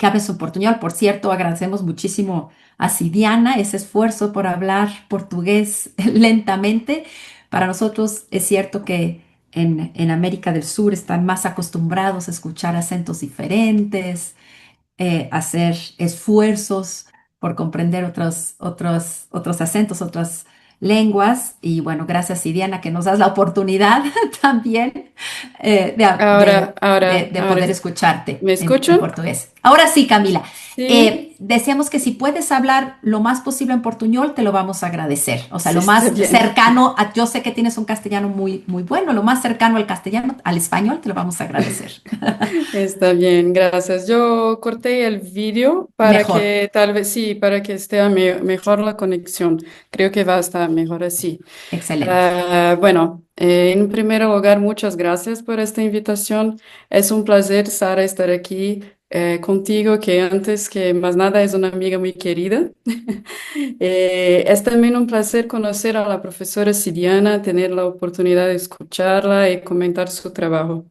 hable su portuñol. Por cierto, agradecemos muchísimo a Sidiana ese esfuerzo por hablar portugués lentamente. Para nosotros es cierto que en América del Sur están más acostumbrados a escuchar acentos diferentes, hacer esfuerzos por comprender otros acentos, otras lenguas. Y bueno, gracias, Diana, que nos das la oportunidad también de Ahora, poder escucharte ¿me en escuchan? portugués. Ahora sí, Camila, Sí, deseamos que si puedes hablar lo más posible en portuñol, te lo vamos a agradecer. O sea, sí, lo está más bien. cercano, yo sé que tienes un castellano muy, muy bueno, lo más cercano al castellano, al español, te lo vamos a agradecer. Está bien, gracias. Yo corté el vídeo para Mejor. que tal vez sí, para que esté mejor la conexión. Creo que va a estar mejor así. Excelente. Bueno, en primer lugar, muchas gracias por esta invitación. Es un placer, Sara, estar aquí contigo, que antes que más nada es una amiga muy querida. Es también un placer conocer a la profesora Sidiana, tener la oportunidad de escucharla y comentar su trabajo.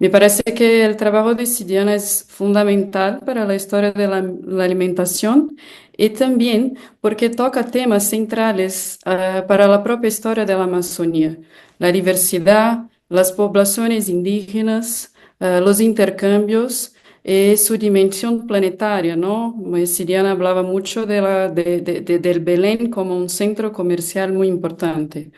Me parece que el trabajo de Sidiana es fundamental para la historia de la alimentación y también porque toca temas centrales para la propia historia de la Amazonía, la diversidad, las poblaciones indígenas, los intercambios y su dimensión planetaria, ¿no? Sidiana hablaba mucho del Belén como un centro comercial muy importante.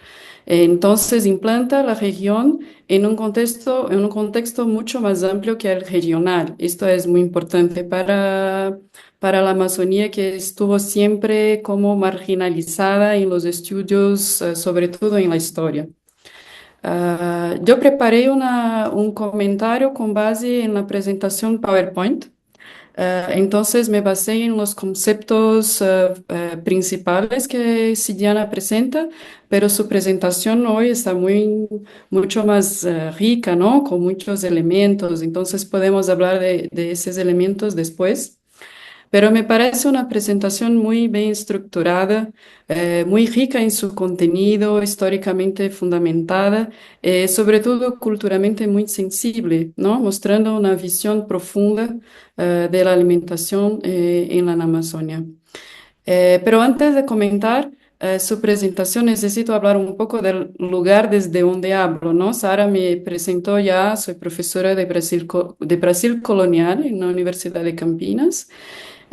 Entonces implanta la región en un contexto mucho más amplio que el regional. Esto es muy importante para la Amazonía, que estuvo siempre como marginalizada en los estudios, sobre todo en la historia. Yo preparé un comentario con base en la presentación PowerPoint. Entonces me basé en los conceptos principales que Sidiana presenta, pero su presentación hoy está mucho más rica, ¿no? Con muchos elementos. Entonces podemos hablar de esos elementos después. Pero me parece una presentación muy bien estructurada, muy rica en su contenido, históricamente fundamentada, sobre todo culturalmente muy sensible, ¿no? Mostrando una visión profunda, de la alimentación, en la Amazonia. Pero antes de comentar su presentación, necesito hablar un poco del lugar desde donde hablo, ¿no? Sara me presentó ya, soy profesora de Brasil colonial en la Universidad de Campinas.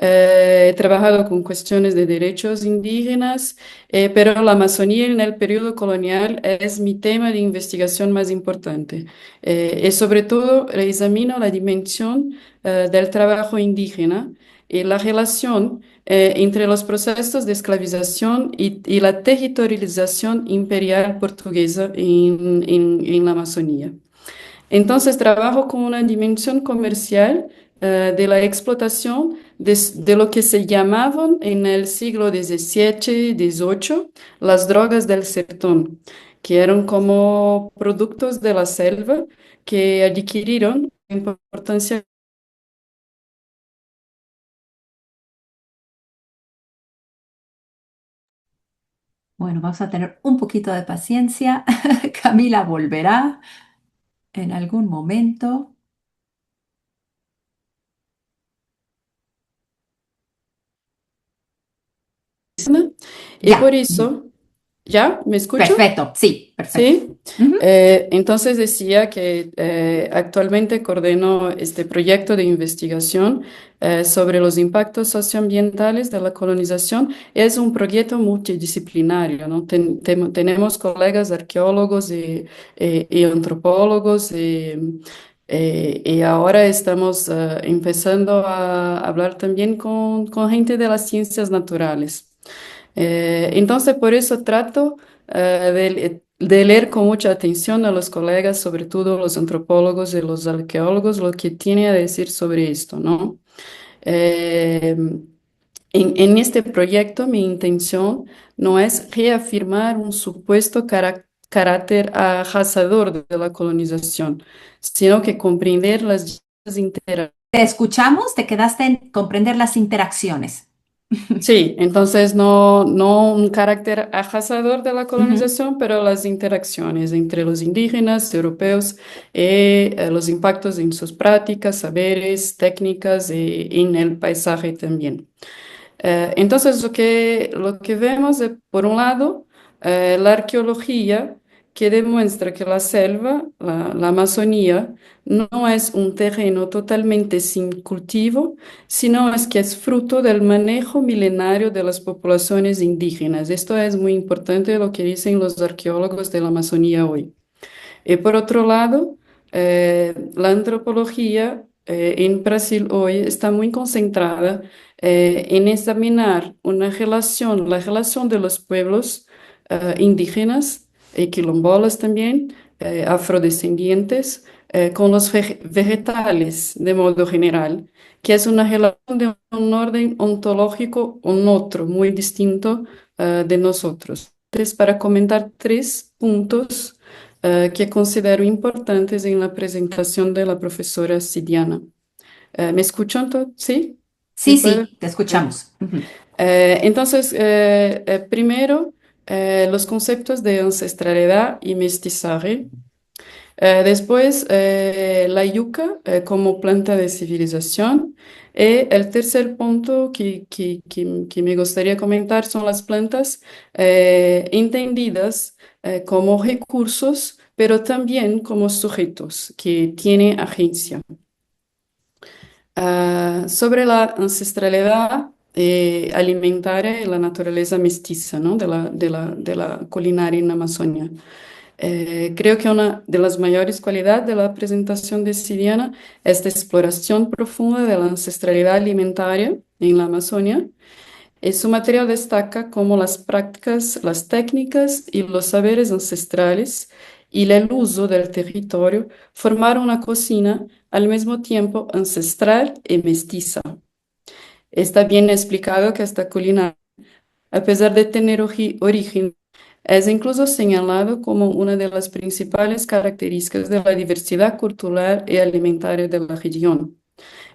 He trabajado con cuestiones de derechos indígenas, pero la Amazonía en el periodo colonial es mi tema de investigación más importante. Y sobre todo examino la dimensión del trabajo indígena y la relación entre los procesos de esclavización y la territorialización imperial portuguesa en la Amazonía. Entonces trabajo con una dimensión comercial de la explotación de lo que se llamaban en el siglo XVII, XVIII las drogas del sertón, que eran como productos de la selva que adquirieron importancia. Bueno, vamos a tener un poquito de paciencia. Camila volverá en algún momento. Y por Ya. eso, ¿ya? ¿Me escucho? Perfecto. Sí, perfecto. Sí, Ujú. entonces decía que actualmente coordeno este proyecto de investigación sobre los impactos socioambientales de la colonización. Es un proyecto multidisciplinario, ¿no? Tenemos colegas arqueólogos y antropólogos y ahora estamos empezando a hablar también con gente de las ciencias naturales. Entonces, por eso trato de leer con mucha atención a los colegas, sobre todo los antropólogos y los arqueólogos, lo que tienen a decir sobre esto, ¿no? Eh, en este proyecto, mi intención no es reafirmar un supuesto carácter arrasador de la colonización, sino que comprender las interacciones. Te escuchamos, te quedaste en comprender las interacciones. Sí, entonces no un carácter arrasador de la Ujú. colonización, pero las interacciones entre los indígenas, europeos, y los impactos en sus prácticas, saberes, técnicas y en el paisaje también. Entonces, lo que vemos es, por un lado, la arqueología que demuestra que la selva, la Amazonía, no es un terreno totalmente sin cultivo, sino es que es fruto del manejo milenario de las poblaciones indígenas. Esto es muy importante lo que dicen los arqueólogos de la Amazonía hoy. Y por otro lado, la antropología en Brasil hoy está muy concentrada en examinar la relación de los pueblos indígenas y quilombolas también, afrodescendientes, con los vegetales de modo general, que es una relación de un orden ontológico, un otro muy distinto de nosotros. Entonces, para comentar tres puntos que considero importantes en la presentación de la profesora Sidiana. ¿Me escuchan? ¿Sí? ¿Me Sí, puede? sí, te Ah. escuchamos. Ujú. Entonces, primero, los conceptos de ancestralidad y mestizaje. Después, la yuca como planta de civilización. Y el tercer punto que me gustaría comentar son las plantas entendidas como recursos, pero también como sujetos que tienen agencia. Sobre la ancestralidad alimentaria y la naturaleza mestiza, ¿no? de la culinaria en Amazonia. Creo que una de las mayores cualidades de la presentación de Siriana es esta exploración profunda de la ancestralidad alimentaria en la Amazonia. Su material destaca cómo las prácticas, las técnicas y los saberes ancestrales y el uso del territorio formaron una cocina al mismo tiempo ancestral y mestiza. Está bien explicado que esta culinaria, a pesar de tener origen, es incluso señalado como una de las principales características de la diversidad cultural y alimentaria de la región.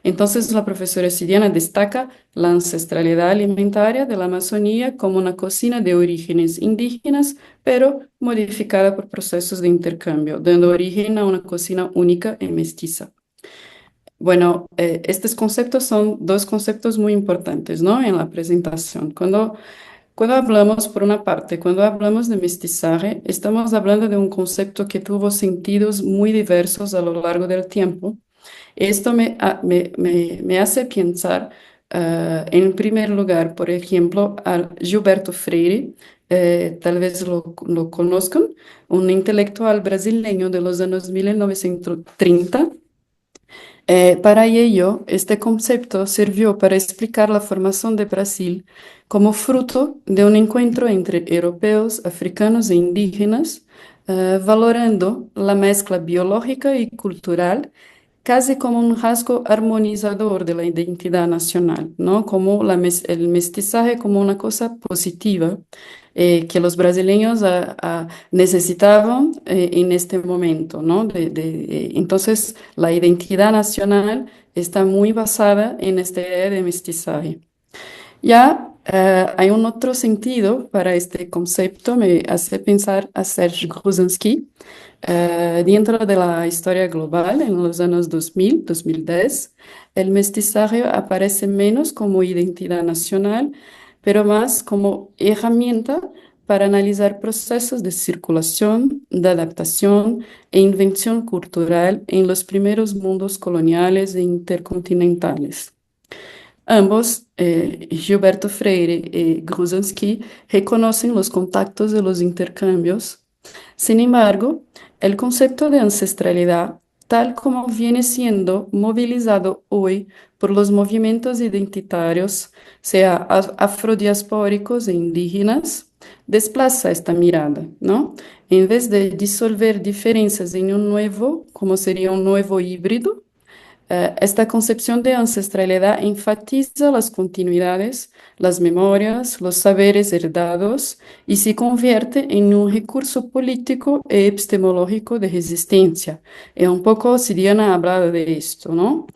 Entonces, la profesora Siriana destaca la ancestralidad alimentaria de la Amazonía como una cocina de orígenes indígenas, pero modificada por procesos de intercambio, dando origen a una cocina única y mestiza. Bueno, estos conceptos son dos conceptos muy importantes, ¿no? En la presentación. Cuando hablamos, por una parte, cuando hablamos de mestizaje, estamos hablando de un concepto que tuvo sentidos muy diversos a lo largo del tiempo. Esto me hace pensar, en primer lugar, por ejemplo, a Gilberto Freire, tal vez lo conozcan, un intelectual brasileño de los años 1930. Para ello, este concepto sirvió para explicar la formación de Brasil como fruto de un encuentro entre europeos, africanos e indígenas, valorando la mezcla biológica y cultural casi como un rasgo armonizador de la identidad nacional, ¿no? Como el mestizaje como una cosa positiva que los brasileños necesitaban en este momento, ¿no? Entonces, la identidad nacional está muy basada en esta idea de mestizaje. Ya hay un otro sentido para este concepto, me hace pensar a Serge Gruzinski. Dentro de la historia global, en los años 2000, 2010, el mestizaje aparece menos como identidad nacional, pero más como herramienta para analizar procesos de circulación, de adaptación e invención cultural en los primeros mundos coloniales e intercontinentales. Ambos, Gilberto Freire y Gruzinski, reconocen los contactos de los intercambios. Sin embargo, el concepto de ancestralidad, tal como viene siendo movilizado hoy por los movimientos identitarios, sea afrodiaspóricos e indígenas, desplaza esta mirada, ¿no? En vez de disolver diferencias en un nuevo, como sería un nuevo híbrido, esta concepción de ancestralidad enfatiza las continuidades, las memorias, los saberes heredados y se convierte en un recurso político e epistemológico de resistencia. Y un poco Siriana ha hablado de esto, ¿no?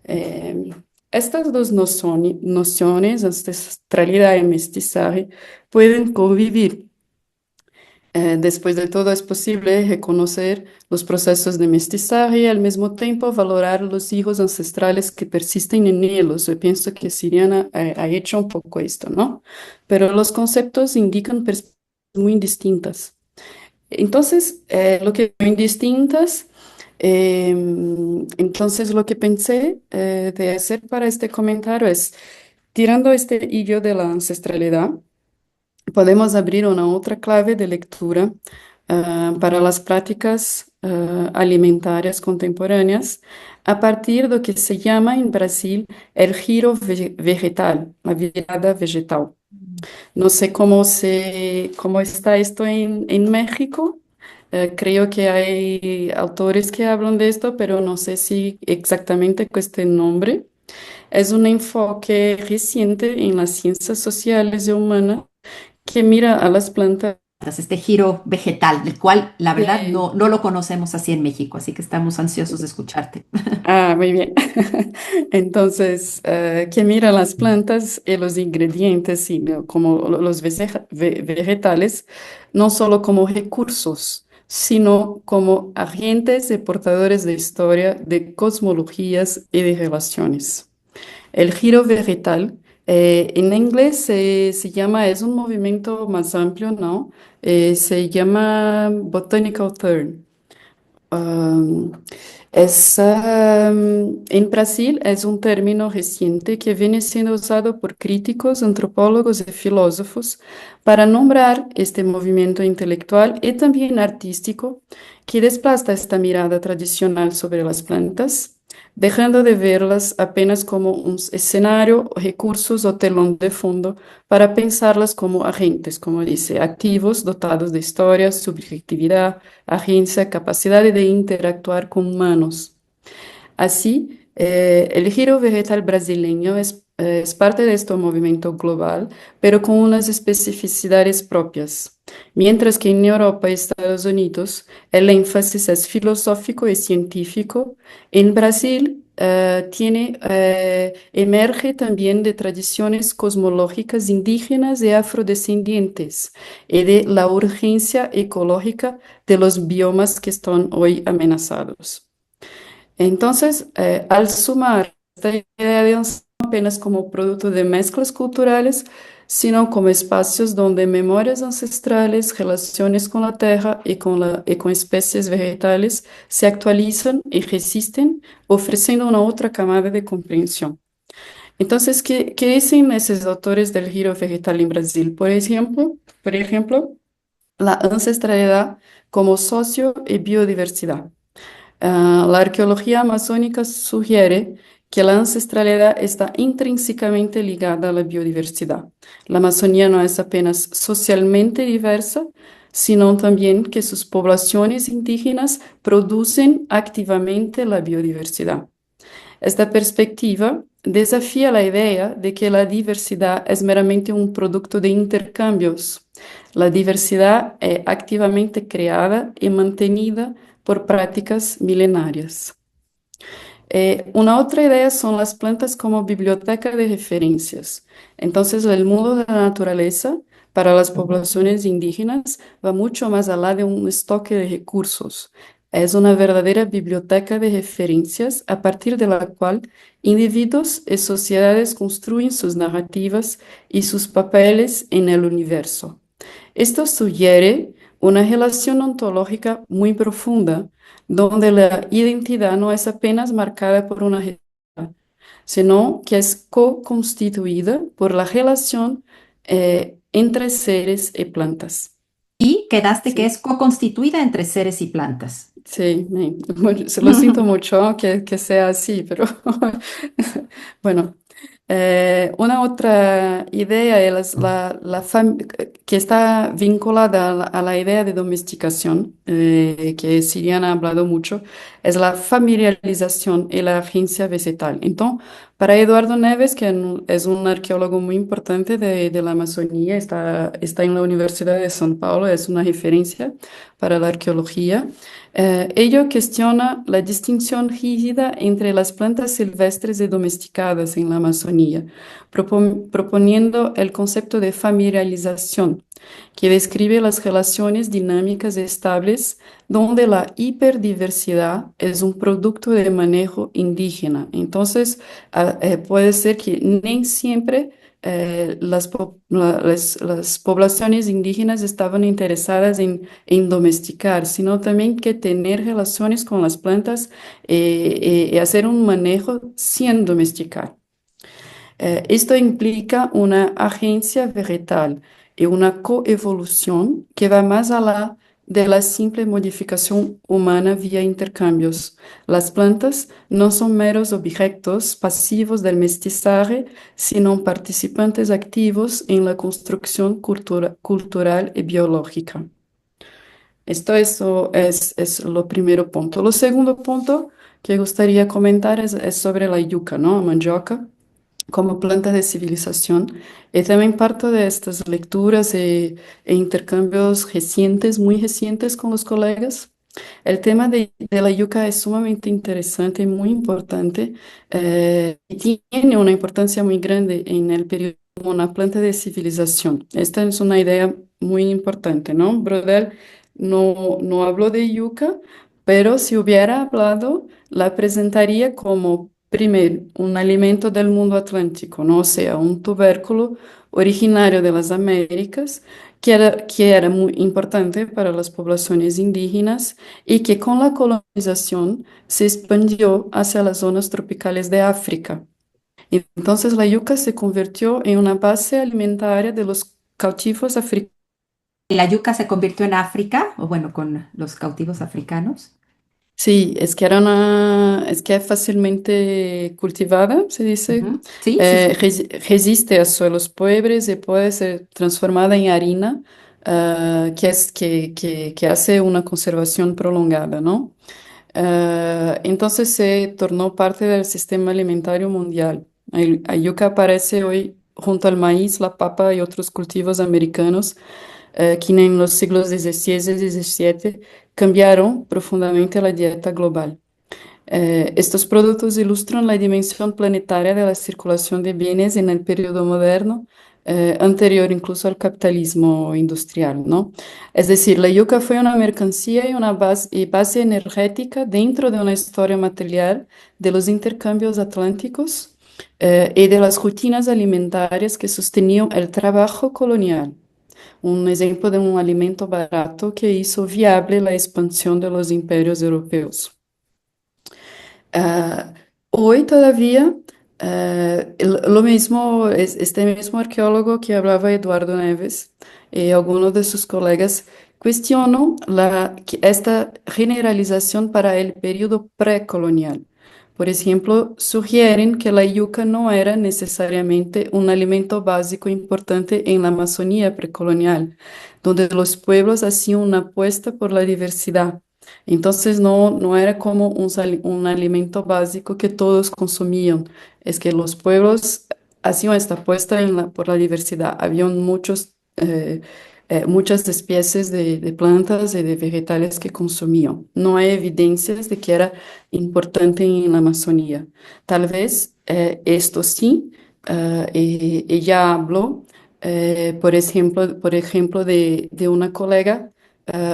Eh, Estas dos nociones, ancestralidad y mestizaje, pueden convivir. Después de todo, es posible reconocer los procesos de mestizaje y al mismo tiempo valorar los hijos ancestrales que persisten en ellos. Yo pienso que Siriana ha hecho un poco esto, ¿no? Pero los conceptos indican perspectivas muy distintas. Entonces, lo que muy distintas, entonces lo que pensé de hacer para este comentario es, tirando este hilo de la ancestralidad, podemos abrir una otra clave de lectura para las prácticas alimentarias contemporáneas a partir de lo que se llama en Brasil el giro vegetal, la virada vegetal. No sé cómo está esto en México. Creo que hay autores que hablan de esto, pero no sé si exactamente con este nombre. Es un enfoque reciente en las ciencias sociales y humanas que mira a las plantas. Este giro vegetal, del cual la verdad Sí. no lo conocemos así en México, así que estamos ansiosos de escucharte. Ah, muy bien. Entonces, que mira las plantas y los ingredientes, y como los vegetales, no solo como recursos, sino como agentes y portadores de historia, de cosmologías y de relaciones. El giro vegetal, en inglés se llama, es un movimiento más amplio, ¿no? Se llama Botanical Turn. Um, en Brasil es un término reciente que viene siendo usado por críticos, antropólogos y filósofos para nombrar este movimiento intelectual y también artístico que desplaza esta mirada tradicional sobre las plantas, dejando de verlas apenas como un escenario, recursos o telón de fondo para pensarlas como agentes, como dice, activos, dotados de historia, subjetividad, agencia, capacidad de interactuar con humanos. Así, el giro vegetal brasileño es parte de este movimiento global, pero con unas especificidades propias. Mientras que en Europa y Estados Unidos el énfasis es filosófico y científico, en Brasil emerge también de tradiciones cosmológicas indígenas y afrodescendientes y de la urgencia ecológica de los biomas que están hoy amenazados. Entonces, al sumar esta idea de Anselmo no apenas como producto de mezclas culturales, sino como espacios donde memorias ancestrales, relaciones con la tierra y con especies vegetales se actualizan y resisten, ofreciendo una otra camada de comprensión. Entonces, ¿qué dicen esos autores del giro vegetal en Brasil? Por ejemplo, la ancestralidad como socio y biodiversidad. La arqueología amazónica sugiere que la ancestralidad está intrínsecamente ligada a la biodiversidad. La Amazonía no es apenas socialmente diversa, sino también que sus poblaciones indígenas producen activamente la biodiversidad. Esta perspectiva desafía la idea de que la diversidad es meramente un producto de intercambios. La diversidad es activamente creada y mantenida por prácticas milenarias. Una otra idea son las plantas como biblioteca de referencias. Entonces, el mundo de la naturaleza para las poblaciones indígenas va mucho más allá de un estoque de recursos. Es una verdadera biblioteca de referencias a partir de la cual individuos y sociedades construyen sus narrativas y sus papeles en el universo. Esto sugiere una relación ontológica muy profunda, donde la identidad no es apenas marcada por una realidad, sino que es co-constituida por la relación entre seres y plantas. Y quedaste que ¿Sí? es co-constituida entre seres y plantas. Sí, se lo siento mucho que sea así, pero bueno, una otra idea es que está vinculada a la idea de domesticación, que Siriana ha hablado mucho, es la familiarización y la agencia vegetal. Entonces, para Eduardo Neves, que es un arqueólogo muy importante de la Amazonía, está en la Universidad de São Paulo, es una referencia para la arqueología. Ello cuestiona la distinción rígida entre las plantas silvestres y domesticadas en la Amazonía, proponiendo el concepto de familiarización, que describe las relaciones dinámicas y estables donde la hiperdiversidad es un producto de manejo indígena. Entonces, puede ser que ni siempre las poblaciones indígenas estaban interesadas en domesticar, sino también que tener relaciones con las plantas y hacer un manejo sin domesticar. Esto implica una agencia vegetal y una coevolución que va más allá de la simple modificación humana vía intercambios. Las plantas no son meros objetos pasivos del mestizaje, sino participantes activos en la construcción cultural y biológica. Es lo primero punto. Lo segundo punto que gustaría comentar es sobre la yuca, ¿no? Mandioca como planta de civilización. Y también parto de estas lecturas e intercambios recientes, muy recientes con los colegas. El tema de la yuca es sumamente interesante y muy importante y tiene una importancia muy grande en el periodo como una planta de civilización. Esta es una idea muy importante, ¿no? Brodel no habló de yuca, pero si hubiera hablado, la presentaría como, primero, un alimento del mundo atlántico, ¿no? O sea, un tubérculo originario de las Américas que era muy importante para las poblaciones indígenas y que con la colonización se expandió hacia las zonas tropicales de África. Entonces la yuca se convirtió en una base alimentaria de los cautivos africanos. La yuca se convirtió en África, o bueno, con los cautivos africanos. Sí, es que es fácilmente cultivada, se dice. Ujú. Sí, sí, sí. Resiste a suelos pobres y puede ser transformada en harina, que hace una conservación prolongada, ¿no? Entonces se tornó parte del sistema alimentario mundial. La yuca aparece hoy junto al maíz, la papa y otros cultivos americanos que en los siglos XVI y XVII cambiaron profundamente la dieta global. Estos productos ilustran la dimensión planetaria de la circulación de bienes en el periodo moderno, anterior incluso al capitalismo industrial, ¿no? Es decir, la yuca fue una mercancía y base energética dentro de una historia material de los intercambios atlánticos, y de las rutinas alimentarias que sostenían el trabajo colonial. Un ejemplo de un alimento barato que hizo viable la expansión de los imperios europeos. Ah, Hoy todavía, lo mismo, este mismo arqueólogo que hablaba Eduardo Neves y algunos de sus colegas cuestionan esta generalización para el periodo precolonial. Por ejemplo, sugieren que la yuca no era necesariamente un alimento básico importante en la Amazonía precolonial, donde los pueblos hacían una apuesta por la diversidad. Entonces no era como un alimento básico que todos consumían. Es que los pueblos hacían esta apuesta por la diversidad. Habían muchas especies de plantas y de vegetales que consumían. No hay evidencias de que era importante en la Amazonía. Tal vez esto sí, ella habló, por ejemplo, de una colega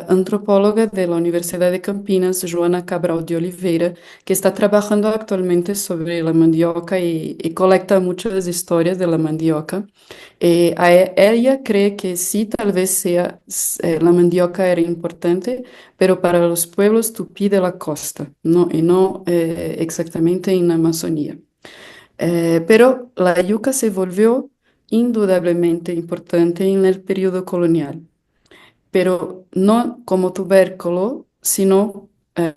antropóloga de la Universidad de Campinas, Joana Cabral de Oliveira, que está trabajando actualmente sobre la mandioca y colecta muchas historias de la mandioca. Ella cree que sí, tal vez la mandioca era importante, pero para los pueblos tupí de la costa, no, y no exactamente en la Amazonía. Pero la yuca se volvió indudablemente importante en el periodo colonial, pero no como tubérculo, sino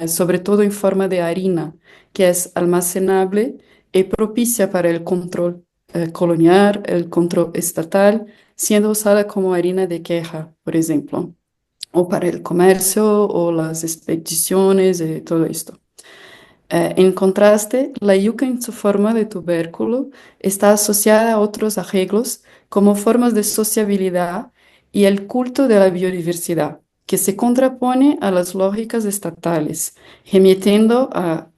sobre todo en forma de harina, que es almacenable y propicia para el control colonial, el control estatal, siendo usada como harina de queja, por ejemplo, o para el comercio o las expediciones y todo esto. En contraste, la yuca en su forma de tubérculo está asociada a otros arreglos como formas de sociabilidad y el culto de la biodiversidad, que se contrapone a las lógicas estatales, remitiendo a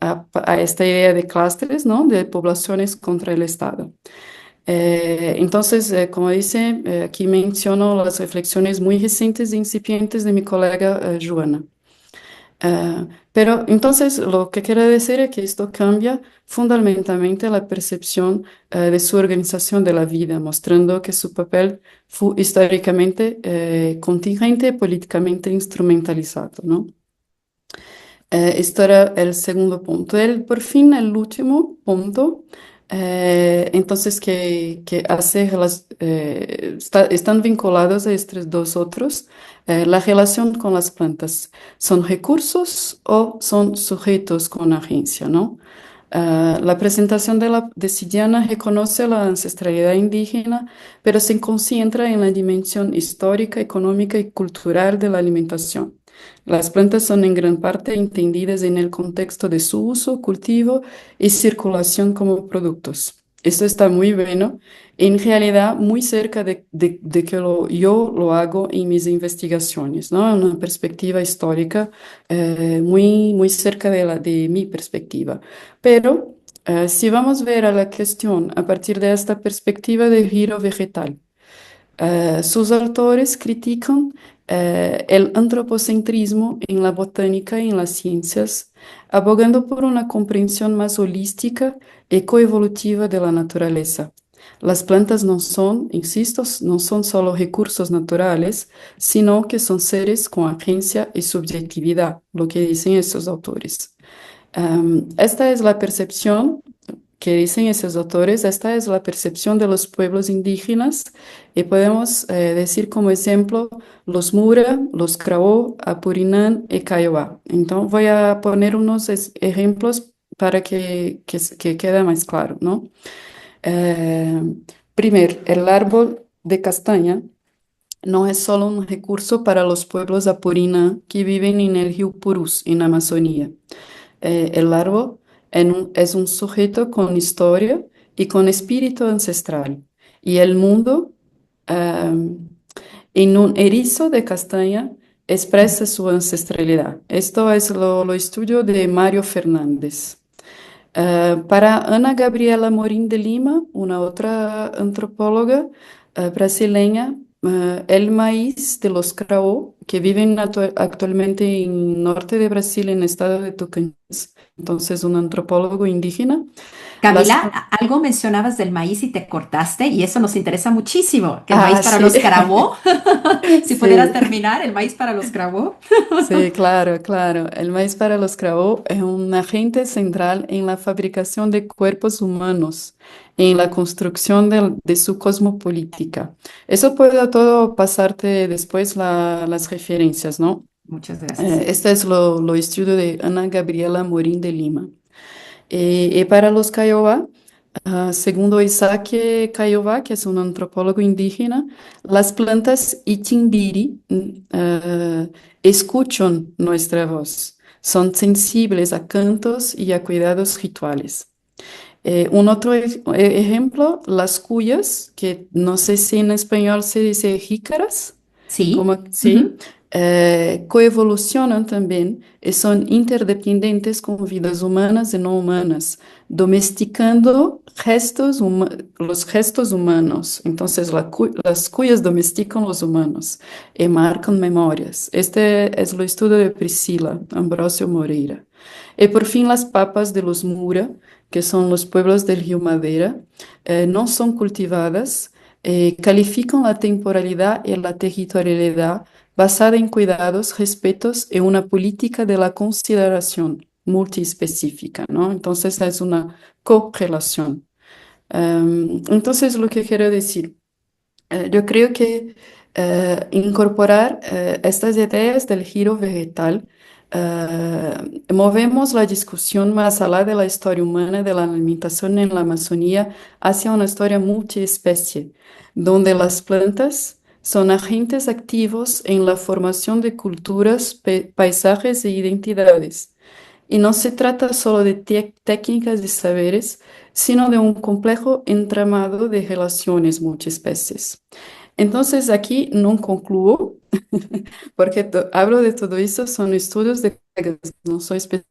esta idea de clústeres, ¿no? De poblaciones contra el Estado. Entonces, como dice, aquí menciono las reflexiones muy recientes e incipientes de mi colega Joana. Pero entonces lo que quiero decir es que esto cambia fundamentalmente la percepción de su organización de la vida, mostrando que su papel fue históricamente contingente y políticamente instrumentalizado, ¿no? Esto era el segundo punto. Por fin, el último punto, entonces, que están vinculados a estos dos otros, la relación con las plantas. ¿Son recursos o son sujetos con agencia, no? La presentación de Sidiana reconoce la ancestralidad indígena, pero se concentra en la dimensión histórica, económica y cultural de la alimentación. Las plantas son en gran parte entendidas en el contexto de su uso, cultivo y circulación como productos. Esto está muy bueno, en realidad muy cerca de que yo lo hago en mis investigaciones, ¿no? Una perspectiva histórica muy cerca de mi perspectiva. Pero si vamos a ver a la cuestión a partir de esta perspectiva de giro vegetal, sus autores critican el antropocentrismo en la botánica y en las ciencias, abogando por una comprensión más holística y coevolutiva de la naturaleza. Las plantas no son, insisto, no son solo recursos naturales, sino que son seres con agencia y subjetividad, lo que dicen estos autores. Esta es la percepción que dicen esos autores, esta es la percepción de los pueblos indígenas y podemos decir como ejemplo los Mura, los Krao, Apurinán y Kiowa. Entonces voy a poner unos ejemplos para que quede más claro, ¿no? Eh, Primero, el árbol de castaña no es solo un recurso para los pueblos apurina que viven en el río Purús, en Amazonía. El árbol es un sujeto con historia y con espíritu ancestral. Y el mundo, am, en un erizo de castaña, expresa su ancestralidad. Esto es lo estudio de Mario Fernández. Para Ana Gabriela Morim de Lima, una otra antropóloga brasileña, el maíz de los Craó, que viven actualmente en norte de Brasil, en el estado de Tocantins, entonces un antropólogo indígena, las... Camila, algo mencionabas del maíz y te cortaste y eso nos interesa muchísimo, que el maíz Ah, para sí, los Carabobo, si pudieras sí. terminar, el maíz para los Carabobo. Sí, claro, claro. El maíz para los Krao es un agente central en la fabricación de cuerpos humanos, en la construcción de su cosmopolítica. Eso puede todo pasarte después las referencias, ¿no? Muchas gracias. Este es lo estudio de Ana Gabriela Morín de Lima. Y para los Kiowa, segundo Isaac Kaiowá, que es un antropólogo indígena, las plantas Itimbiri escuchan nuestra voz, son sensibles a cantos y a cuidados rituales. Un otro ejemplo, las cuyas, que no sé si en español se dice jícaras, Sí. como sí, Ujú. coevolucionan también y son interdependentes con vidas humanas y no humanas, domesticando los gestos humanos. Entonces, las cuyas domestican los humanos y marcan memorias. Este es el estudio de Priscila Ambrosio Moreira. Y por fin, las papas de los Mura, que son los pueblos del río Madeira, no son cultivadas, califican la temporalidad y la territorialidad basada en cuidados, respetos y una política de la consideración multiespecífica, ¿no? Entonces es una correlación. Entonces, lo que quiero decir, yo creo que incorporar estas ideas del giro vegetal, movemos la discusión más allá de la historia humana de la alimentación en la Amazonía hacia una historia multiespecie, donde las plantas son agentes activos en la formación de culturas, paisajes e identidades. Y no se trata solo de técnicas y saberes, sino de un complejo entramado de relaciones multiespecies. Entonces aquí no concluyo, porque hablo de todo eso, son estudios de colegas, no soy especialista.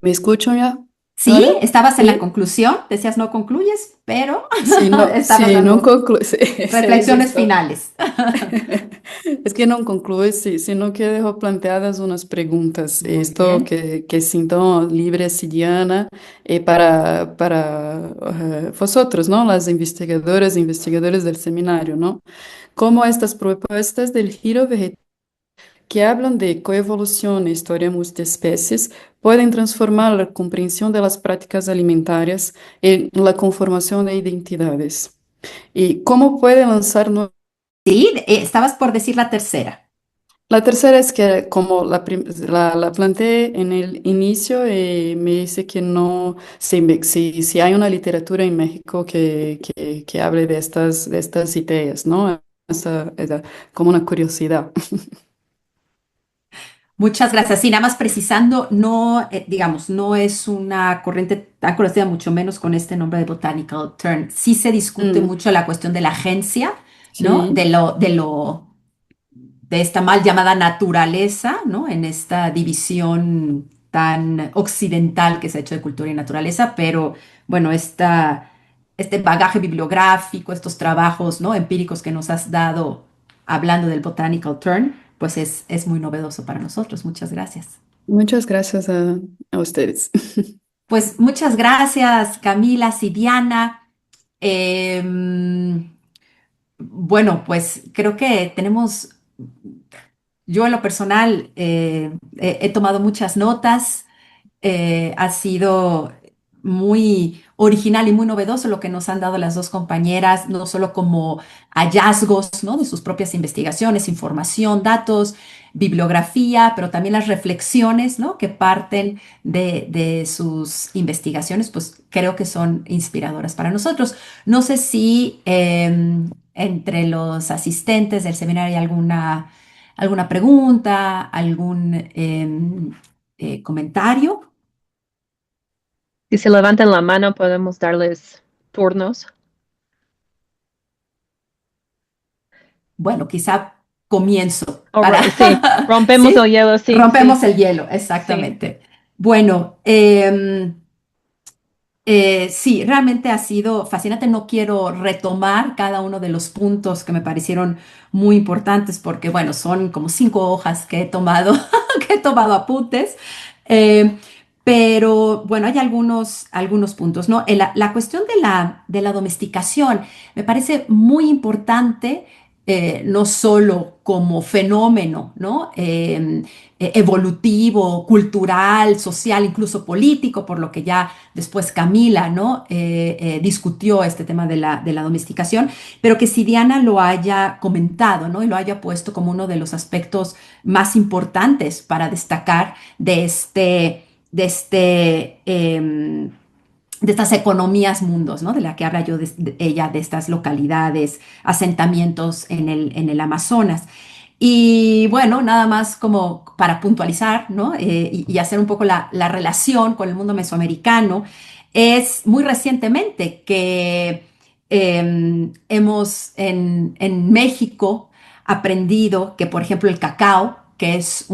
¿Me escuchan ya? Sí, ¿Ahora? estabas en la ¿Sí? conclusión, decías no concluyes, pero estabas Sí, no dando concluyo, sí, sí, reflexiones existo. finales. Es que no concluye, sí, sino que dejo planteadas unas preguntas. Muy Esto bien. que siento libre, Diana, para vosotros, ¿no? Las investigadoras e investigadores del seminario, ¿no? Cómo estas propuestas del giro vegetal que hablan de coevolución e historia multiespecies pueden transformar la comprensión de las prácticas alimentarias en la conformación de identidades. Y cómo puede lanzar Sí, estabas por decir la tercera. la tercera es que como la planteé en el inicio, me dice que no, si hay una literatura en México que hable de estas ideas, ¿no? Como una curiosidad. Muchas gracias. Sí, nada más precisando, no, digamos, no es una corriente tan conocida, mucho menos con este nombre de Botanical Turn. Sí se discute Mm, mucho la cuestión de la agencia, ¿no? sí, De esta mal llamada naturaleza, ¿no? En esta división tan occidental que se ha hecho de cultura y naturaleza, pero bueno, este bagaje bibliográfico, estos trabajos, ¿no? Empíricos que nos has dado hablando del Botanical Turn, pues es muy novedoso para nosotros. Muchas gracias. muchas gracias a ustedes. Pues muchas gracias, Camila, Sidiana. Em, bueno, pues creo que tenemos. Yo en lo personal he tomado muchas notas, ha sido muy original y muy novedoso lo que nos han dado las dos compañeras, no solo como hallazgos, ¿no? De sus propias investigaciones, información, datos, bibliografía, pero también las reflexiones, ¿no? Que parten de sus investigaciones, pues creo que son inspiradoras para nosotros. No sé si entre los asistentes del seminario hay alguna pregunta, algún comentario. Si se levantan la mano, podemos darles turnos. Bueno, quizá comienzo Sí, rompemos el ¿sí? hielo, sí, Rompemos sí, el hielo, sí. exactamente. Bueno, sí, realmente ha sido fascinante. No quiero retomar cada uno de los puntos que me parecieron muy importantes porque, bueno, son como 5 hojas que he tomado, que he tomado apuntes. Eh, pero bueno, hay algunos puntos, ¿no? La cuestión de la domesticación me parece muy importante, no solo como fenómeno, ¿no? Evolutivo, cultural, social, incluso político, por lo que ya después Camila, ¿no? Discutió este tema de la domesticación, pero que si Diana lo haya comentado, ¿no? Y lo haya puesto como uno de los aspectos más importantes para destacar de estas economías mundos, ¿no? De la que habla ella, de estas localidades, asentamientos en el Amazonas. Y bueno, nada más como para puntualizar, ¿no? Y hacer un poco la relación con el mundo mesoamericano, es muy recientemente que hemos en México aprendido que, por ejemplo, el cacao, que es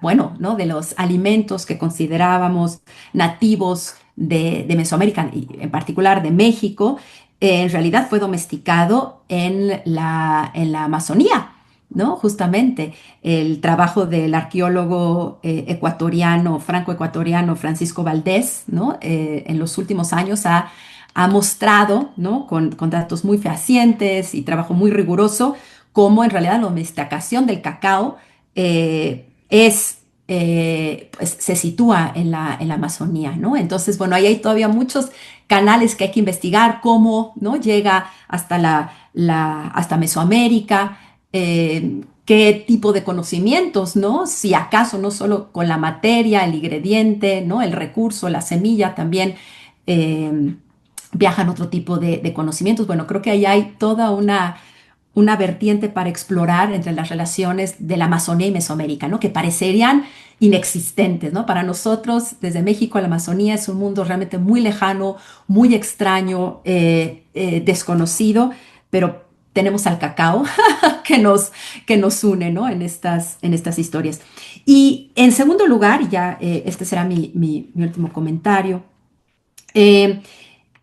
bueno, ¿no? De los alimentos que considerábamos nativos de Mesoamérica y en particular de México, en realidad fue domesticado en la Amazonía. ¿No? Justamente el trabajo del arqueólogo ecuatoriano, franco-ecuatoriano Francisco Valdés, ¿no? En los últimos años ha mostrado, ¿no? Con datos muy fehacientes y trabajo muy riguroso, cómo en realidad la domesticación del cacao pues, se sitúa en la Amazonía, ¿no? Entonces, bueno, ahí hay todavía muchos canales que hay que investigar, cómo, ¿no? Llega hasta Mesoamérica, qué tipo de conocimientos, ¿no? Si acaso no solo con la materia, el ingrediente, ¿no? El recurso, la semilla, también eh, viajan otro tipo de conocimientos. Bueno, creo que ahí hay toda una vertiente para explorar entre las relaciones de la Amazonía y Mesoamérica, ¿no? Que parecerían inexistentes, ¿no? Para nosotros, desde México a la Amazonía, es un mundo realmente muy lejano, muy extraño, desconocido, pero tenemos al cacao que nos une, ¿no? En estas historias. Y en segundo lugar, y ya este será mi último comentario, eh,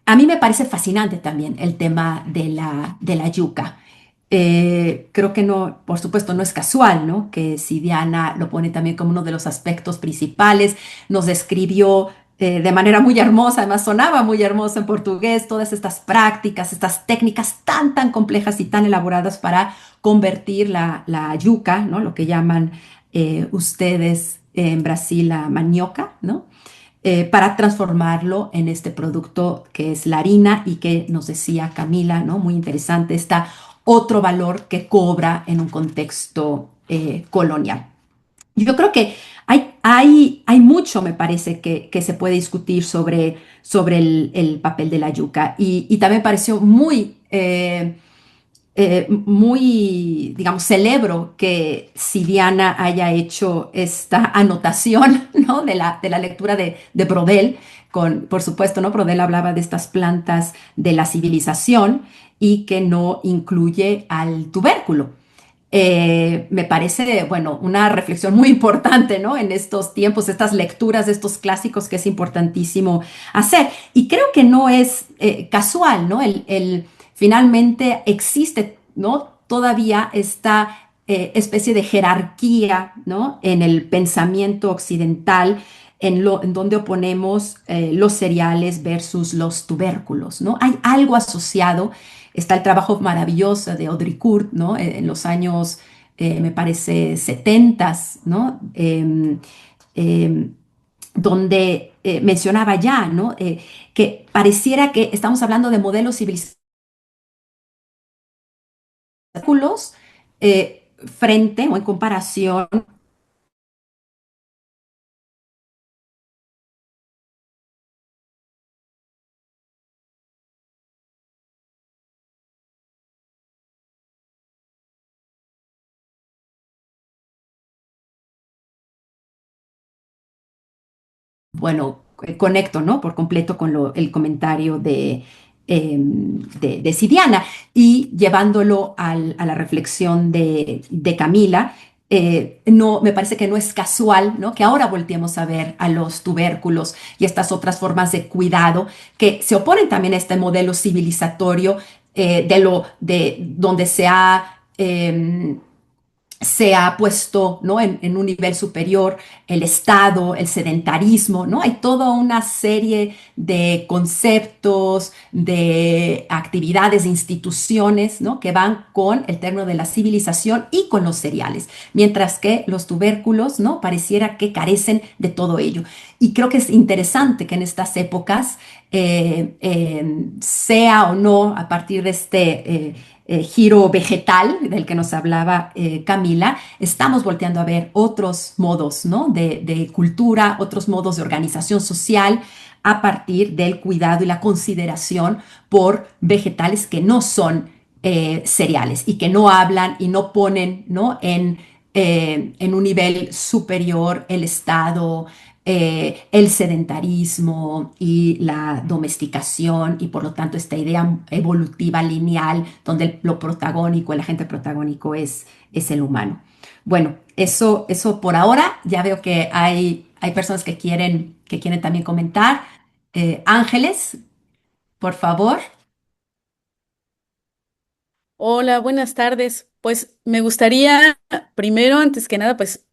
a mí me parece fascinante también el tema de la yuca. Creo que no, por supuesto, no es casual, ¿no? Que si Diana lo pone también como uno de los aspectos principales, nos describió de manera muy hermosa, además sonaba muy hermoso en portugués, todas estas prácticas, estas técnicas tan complejas y tan elaboradas para convertir la yuca, ¿no? Lo que llaman ustedes en Brasil la manioca, ¿no? Para transformarlo en este producto que es la harina y que nos decía Camila, ¿no? Muy interesante, está otro valor que cobra en un contexto colonial. Yo creo que hay mucho, me parece, que se puede discutir sobre el papel de la yuca y también me pareció muy, digamos, celebro que Siliana haya hecho esta anotación, ¿no? de la lectura de Brodel, por supuesto, ¿no? Brodel hablaba de estas plantas de la civilización y que no incluye al tubérculo. Me parece, bueno, una reflexión muy importante, ¿no? En estos tiempos, estas lecturas de estos clásicos que es importantísimo hacer. Y creo que no es casual, ¿no? Finalmente existe, ¿no? Todavía esta especie de jerarquía, ¿no? En el pensamiento occidental, en donde oponemos los cereales versus los tubérculos, ¿no? Hay algo asociado. Está el trabajo maravilloso de Audrey Court, ¿no? En los años, me parece, 70, ¿no? Donde mencionaba ya, ¿no? Que pareciera que estamos hablando de modelos civilizatorios frente o en comparación. Bueno, conecto, ¿no? Por completo con el comentario de Sidiana y llevándolo a la reflexión de Camila. No, me parece que no es casual, ¿no? Que ahora volteemos a ver a los tubérculos y estas otras formas de cuidado que se oponen también a este modelo civilizatorio de donde se ha puesto, ¿no? En un nivel superior el Estado, el sedentarismo, ¿no? Hay toda una serie de conceptos, de actividades, de instituciones, ¿no? Que van con el término de la civilización y con los cereales, mientras que los tubérculos, ¿no? Pareciera que carecen de todo ello. Y creo que es interesante que en estas épocas, sea o no a partir de giro vegetal del que nos hablaba Camila, estamos volteando a ver otros modos, ¿no? de cultura, otros modos de organización social a partir del cuidado y la consideración por vegetales que no son cereales y que no hablan y no ponen, ¿no? En un nivel superior el Estado, el sedentarismo y la domesticación y por lo tanto esta idea evolutiva lineal donde lo protagónico, el agente protagónico es el humano. Bueno, eso por ahora. Ya veo que hay personas que quieren también comentar. Ángeles, por favor. Hola, buenas tardes. Pues me gustaría, primero, antes que nada, pues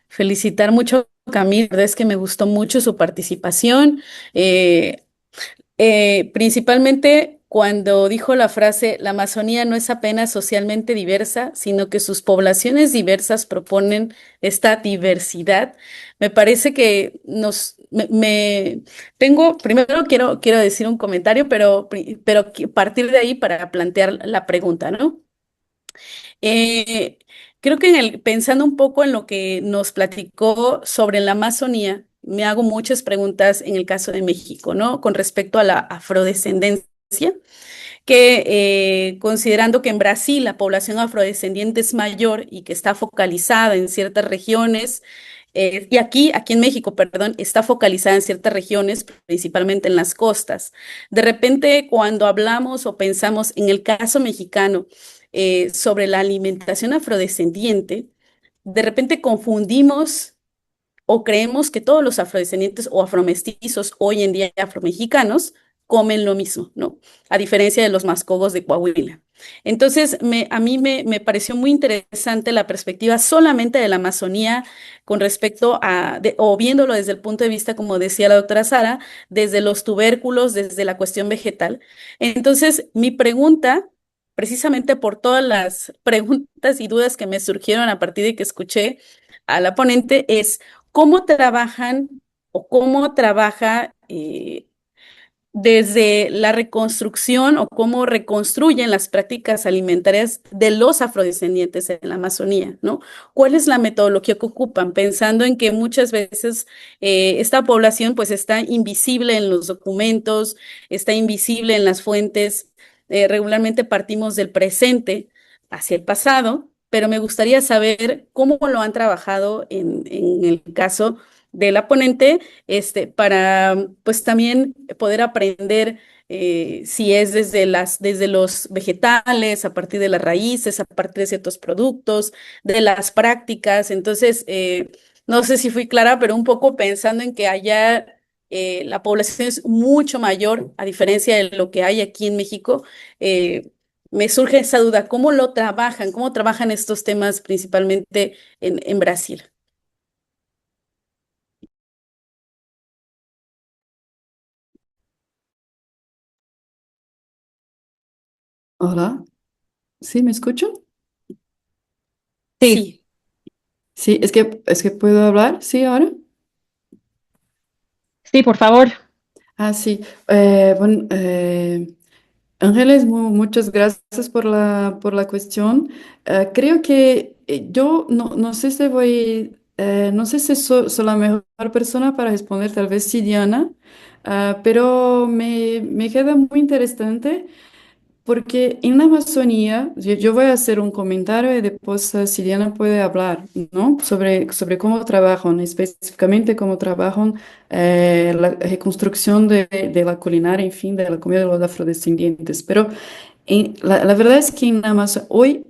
felicitar mucho a Camila. La verdad es que me gustó mucho su participación. Eh, Principalmente cuando dijo la frase, la Amazonía no es apenas socialmente diversa, sino que sus poblaciones diversas proponen esta diversidad. Me parece que primero quiero decir un comentario, pero partir de ahí para plantear la pregunta, ¿no? Eh, Creo que pensando un poco en lo que nos platicó sobre la Amazonía, me hago muchas preguntas en el caso de México, ¿no? Con respecto a la afrodescendencia, que considerando que en Brasil la población afrodescendiente es mayor y que está focalizada en ciertas regiones, y aquí en México, perdón, está focalizada en ciertas regiones, principalmente en las costas. De repente, cuando hablamos o pensamos en el caso mexicano sobre la alimentación afrodescendiente, de repente confundimos o creemos que todos los afrodescendientes o afromestizos, hoy en día afromexicanos, comen lo mismo, ¿no? A diferencia de los mascogos de Coahuila. Entonces, a mí me pareció muy interesante la perspectiva solamente de la Amazonía con respecto o viéndolo desde el punto de vista, como decía la doctora Sara, desde los tubérculos, desde la cuestión vegetal. Entonces, mi pregunta, precisamente por todas las preguntas y dudas que me surgieron a partir de que escuché a la ponente, es cómo trabajan o cómo trabaja desde la reconstrucción o cómo reconstruyen las prácticas alimentarias de los afrodescendientes en la Amazonía, ¿no? ¿Cuál es la metodología que ocupan? Pensando en que muchas veces esta población pues está invisible en los documentos, está invisible en las fuentes. Regularmente partimos del presente hacia el pasado, pero me gustaría saber cómo lo han trabajado en el caso de la ponente, para pues también poder aprender si es desde los vegetales, a partir de las raíces, a partir de ciertos productos, de las prácticas. Entonces, no sé si fui clara, pero un poco pensando en que allá la población es mucho mayor, a diferencia de lo que hay aquí en México. Me surge esa duda, cómo trabajan estos temas principalmente en Brasil? Hola, ¿sí me escucho? Sí, Sí. Sí, es que puedo hablar, sí, ahora. Sí, por favor. Ah, sí. Bueno, Ángeles, muchas gracias por la cuestión. Creo que yo no sé si no sé si soy la mejor persona para responder, tal vez sí, Diana, pero me queda muy interesante. Porque en la Amazonía, yo voy a hacer un comentario y después Siliana puede hablar, ¿no? Sobre cómo trabajan, específicamente cómo trabajan la reconstrucción de la culinaria, en fin, de la comida de los afrodescendientes. Pero la verdad es que en Amazon, hoy,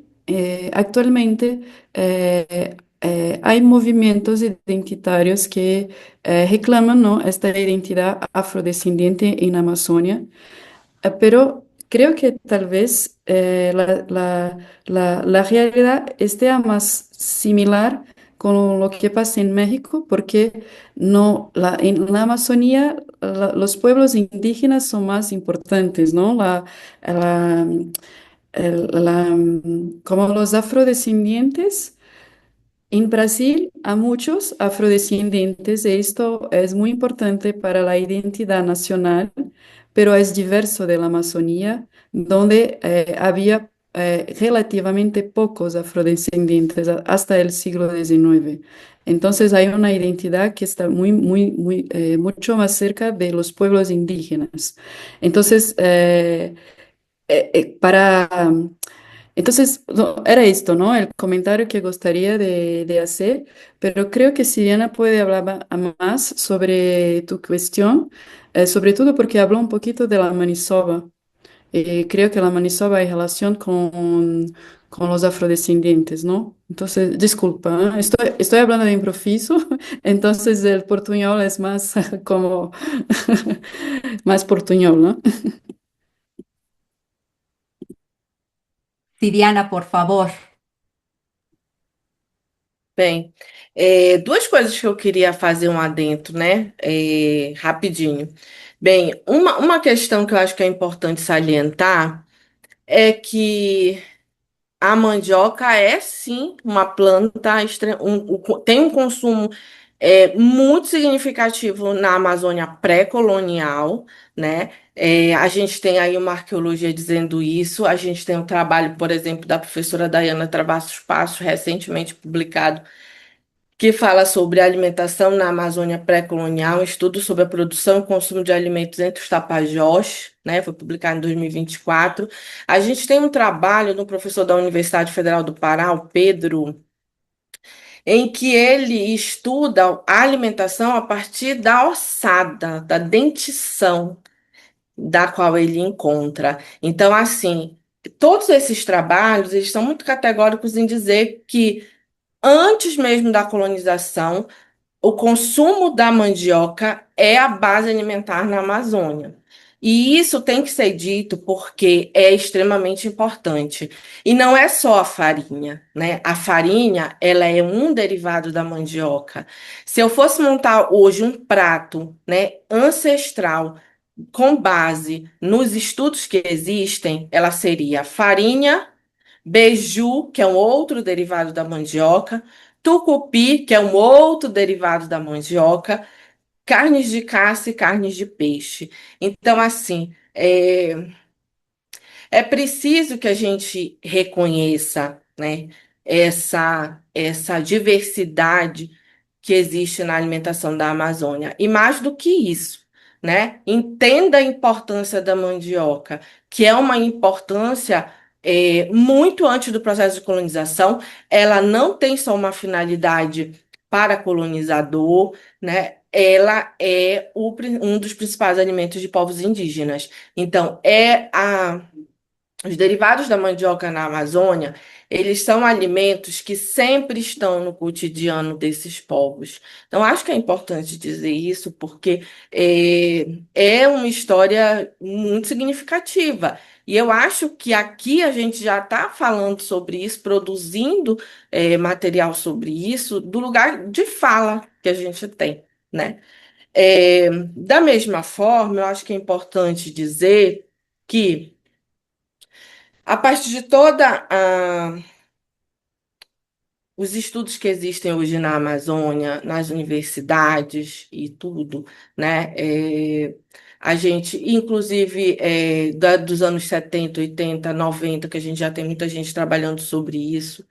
actualmente, hay movimientos identitarios que reclaman, ¿no?, esta identidad afrodescendiente en Amazonia. Pero creo que tal vez la realidad esté más similar con lo que pasa en México, porque no, en la Amazonía los pueblos indígenas son más importantes, ¿no? La- como los afrodescendientes. En Brasil, a muchos afrodescendientes, esto es muy importante para la identidad nacional, pero es diverso de la Amazonía, donde había relativamente pocos afrodescendientes hasta el siglo XIX. Entonces hay una identidad que está mucho más cerca de los pueblos indígenas. Entonces, para entonces, no, era esto, ¿no? El comentario que gustaría de hacer, pero creo que Siriana puede hablar más sobre tu cuestión, sobre todo porque habló un poquito de la manisoba. Creo que la manisoba hay relación con los afrodescendientes, ¿no? Entonces, disculpa, ¿eh? Estoy hablando de improviso, entonces el portuñol es más como, más portuñol, ¿no? Diana, por favor. Bem, duas coisas que eu queria fazer um adendo, né? Rapidinho. Bem, uma questão que eu acho que é importante salientar é que a mandioca é sim uma planta, tem um consumo muito significativo na Amazônia pré-colonial, né? A gente tem aí uma arqueologia dizendo isso, a gente tem um trabalho, por exemplo, da professora Dayana Travassos Passos, recentemente publicado, que fala sobre a alimentação na Amazônia pré-colonial, um estudo sobre a produção e consumo de alimentos entre os Tapajós, né? Foi publicado em 2024. A gente tem um trabalho do professor da Universidade Federal do Pará, o Pedro, em que ele estuda a alimentação a partir da ossada, da dentição da qual ele encontra. Então, assim, todos esses trabalhos, eles são muito categóricos em dizer que antes mesmo da colonização, o consumo da mandioca é a base alimentar na Amazônia. E isso tem que ser dito porque é extremamente importante. E não é só a farinha, né? A farinha, ela é um derivado da mandioca. Se eu fosse montar hoje um prato, né, ancestral com base nos estudos que existem, ela seria farinha, beiju, que é um outro derivado da mandioca, tucupi, que é um outro derivado da mandioca, carnes de caça e carnes de peixe. Então, assim, é preciso que a gente reconheça, né, essa diversidade que existe na alimentação da Amazônia. E mais do que isso, né, entenda a importância da mandioca, que é uma importância muito antes do processo de colonização. Ela não tem só uma finalidade para colonizador, né? Ela é um dos principais alimentos de povos indígenas. Então, os derivados da mandioca na Amazônia, eles são alimentos que sempre estão no cotidiano desses povos. Então, acho que é importante dizer isso, porque é uma história muito significativa. E eu acho que aqui a gente já está falando sobre isso, produzindo material sobre isso, do lugar de fala que a gente tem, né? Da mesma forma, eu acho que é importante dizer que a partir de toda os estudos que existem hoje na Amazônia, nas universidades e tudo, né? A gente, inclusive, dos anos 70, 80, 90, que a gente já tem muita gente trabalhando sobre isso.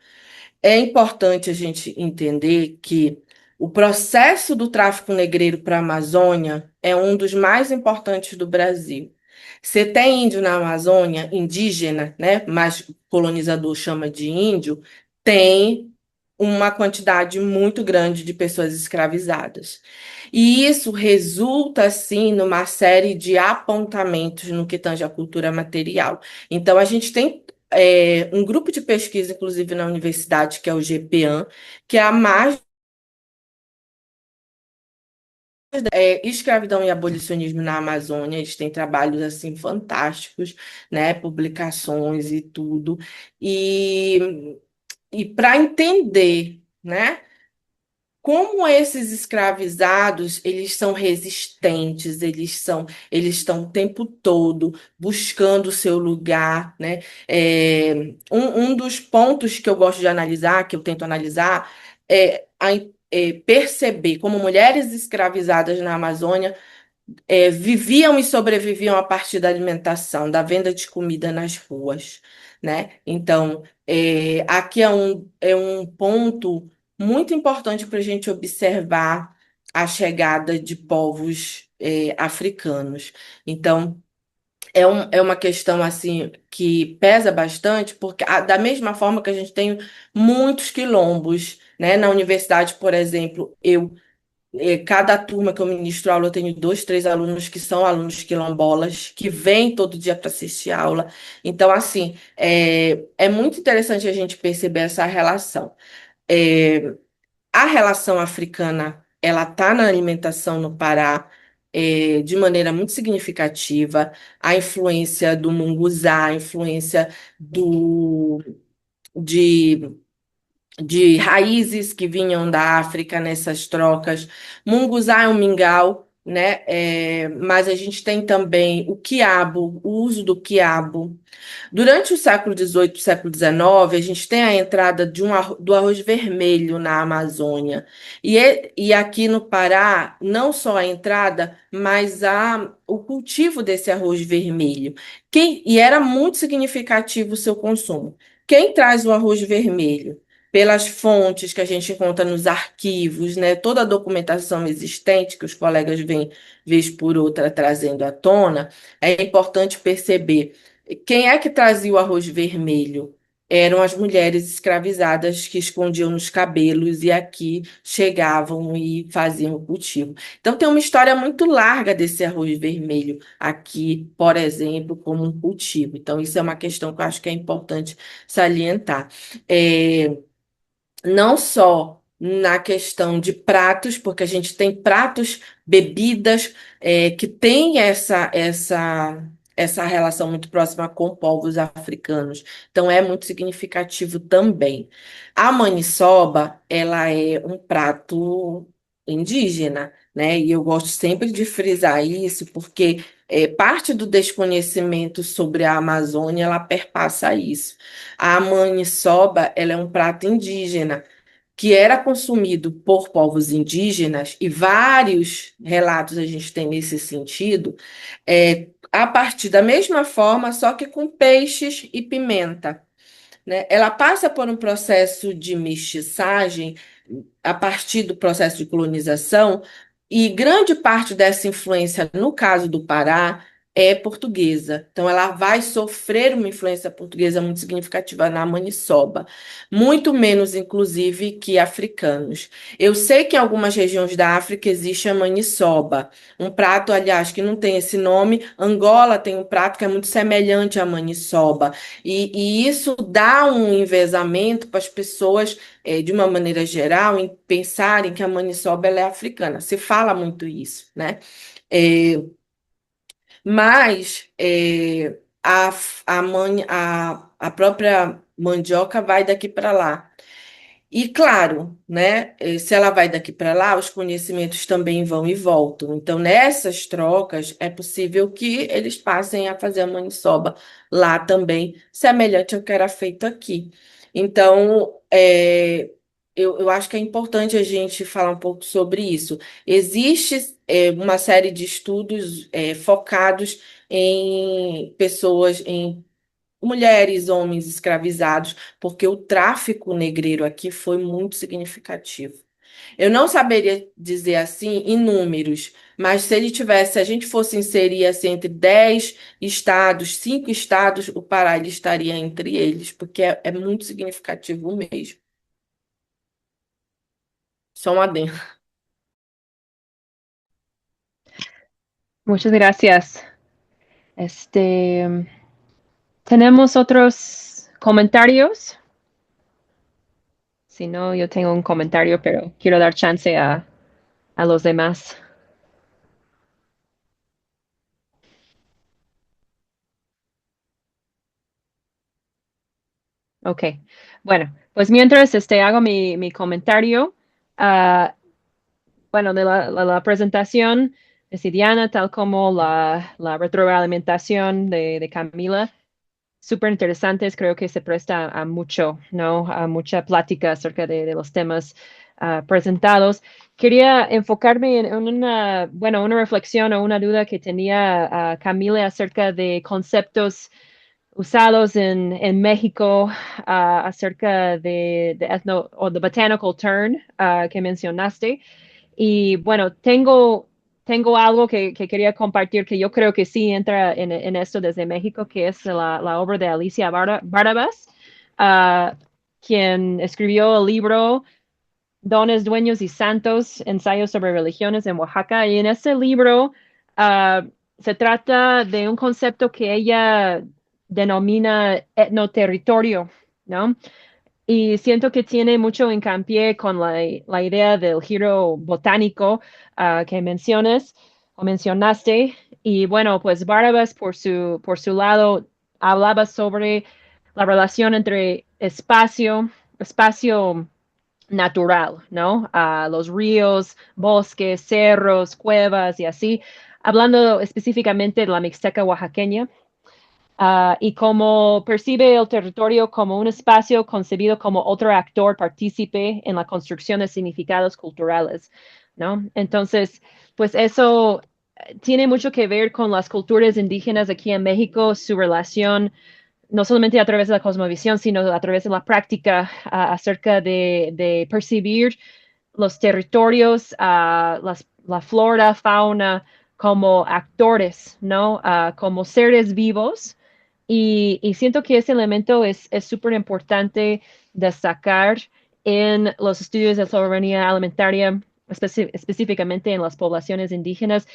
É importante a gente entender que o processo do tráfico negreiro para a Amazônia é um dos mais importantes do Brasil. Você tem índio na Amazônia, indígena, né? Mas o colonizador chama de índio, tem uma quantidade muito grande de pessoas escravizadas. E isso resulta, assim, numa série de apontamentos no que tange à cultura material. Então, a gente tem um grupo de pesquisa, inclusive na universidade, que é o GPAN, que é a mais escravidão e abolicionismo na Amazônia. Eles têm trabalhos assim fantásticos, né, publicações e tudo. E para entender, né, como esses escravizados, eles são resistentes, eles estão o tempo todo buscando o seu lugar, né? Um dos pontos que eu gosto de analisar, que eu tento analisar, é perceber como mulheres escravizadas na Amazônia viviam e sobreviviam a partir da alimentação, da venda de comida nas ruas, né? Então, aqui é um ponto muito importante para a gente observar a chegada de povos africanos. Então, é uma questão assim que pesa bastante, porque da mesma forma que a gente tem muitos quilombos, né? Na universidade, por exemplo, cada turma que eu ministro aula, eu tenho dois, três alunos que são alunos quilombolas, que vêm todo dia para assistir aula. Então, assim, é muito interessante a gente perceber essa relação. É, a relação africana, ela está na alimentação no Pará, de maneira muito significativa. A influência do munguzá, a influência de de raízes que vinham da África nessas trocas. Munguzá é um mingau, né? Mas a gente tem também o quiabo, o uso do quiabo. Durante o século XVIII, século XIX, a gente tem a entrada do arroz vermelho na Amazônia. E aqui no Pará, não só a entrada, mas o cultivo desse arroz vermelho. E era muito significativo o seu consumo. Quem traz o arroz vermelho? Pelas fontes que a gente encontra nos arquivos, né? Toda a documentação existente que os colegas vêm, vez por outra, trazendo à tona, é importante perceber quem é que trazia o arroz vermelho? Eram as mulheres escravizadas que escondiam nos cabelos e aqui chegavam e faziam o cultivo. Então, tem uma história muito larga desse arroz vermelho aqui, por exemplo, como um cultivo. Então, isso é uma questão que eu acho que é importante salientar. É, não só na questão de pratos, porque a gente tem pratos, bebidas, que têm essa relação muito próxima com povos africanos. Então, é muito significativo também. A maniçoba, ela é um prato indígena, né? E eu gosto sempre de frisar isso, porque parte do desconhecimento sobre a Amazônia, ela perpassa isso. A maniçoba, ela é um prato indígena que era consumido por povos indígenas, e vários relatos a gente tem nesse sentido, a partir da mesma forma, só que com peixes e pimenta, né? Ela passa por um processo de mestiçagem a partir do processo de colonização, e grande parte dessa influência, no caso do Pará, é portuguesa. Então, ela vai sofrer uma influência portuguesa muito significativa na maniçoba, muito menos, inclusive, que africanos. Eu sei que em algumas regiões da África existe a maniçoba, um prato, aliás, que não tem esse nome. Angola tem um prato que é muito semelhante à maniçoba, e isso dá um envezamento para as pessoas de uma maneira geral, em pensarem que a maniçoba ela é africana. Se fala muito isso, né? É, mas a própria mandioca vai daqui para lá. E claro, né, se ela vai daqui para lá, os conhecimentos também vão e voltam. Então, nessas trocas, é possível que eles passem a fazer a maniçoba lá também, semelhante ao que era feito aqui. Então, eu acho que é importante a gente falar um pouco sobre isso. Existe, uma série de estudos, focados em pessoas, em mulheres, homens escravizados, porque o tráfico negreiro aqui foi muito significativo. Eu não saberia dizer assim em números, mas se ele tivesse, se a gente fosse inserir assim, entre 10 estados, 5 estados, o Pará ele estaria entre eles, porque é muito significativo mesmo. Só um adendo. Muchas gracias. Este, ¿tenemos otros comentarios? Si no, yo tengo un comentario, pero quiero dar chance a los demás. Ok, bueno, pues mientras hago mi comentario, ah, bueno, de la presentación de Sidiana, tal como la retroalimentación de Camila, súper interesantes, creo que se presta a mucho, ¿no? A mucha plática acerca de los temas presentados. Quería enfocarme en una, bueno, una reflexión o una duda que tenía Camila acerca de conceptos usados en México acerca de ethno o the botanical turn que mencionaste. Y bueno, tengo algo que quería compartir que yo creo que sí entra en esto desde México, que es la obra de Alicia Barabas, uh, quien escribió el libro Dones, Dueños y Santos, Ensayos sobre Religiones en Oaxaca. Y en ese libro se trata de un concepto que ella denomina etnoterritorio, ¿no? Y siento que tiene mucho hincapié con la idea del giro botánico que mencionas o mencionaste. Y bueno, pues Barabas por su lado hablaba sobre la relación entre espacio natural, ¿no? Los ríos, bosques, cerros, cuevas y así, hablando específicamente de la Mixteca oaxaqueña, y cómo percibe el territorio como un espacio concebido como otro actor partícipe en la construcción de significados culturales, ¿no? Entonces, pues eso tiene mucho que ver con las culturas indígenas aquí en México, su relación no solamente a través de la cosmovisión, sino a través de la práctica acerca de percibir los territorios, la flora, fauna, como actores, ¿no? Como seres vivos. Y siento que ese elemento es súper importante destacar en los estudios de soberanía alimentaria, específicamente en las poblaciones indígenas,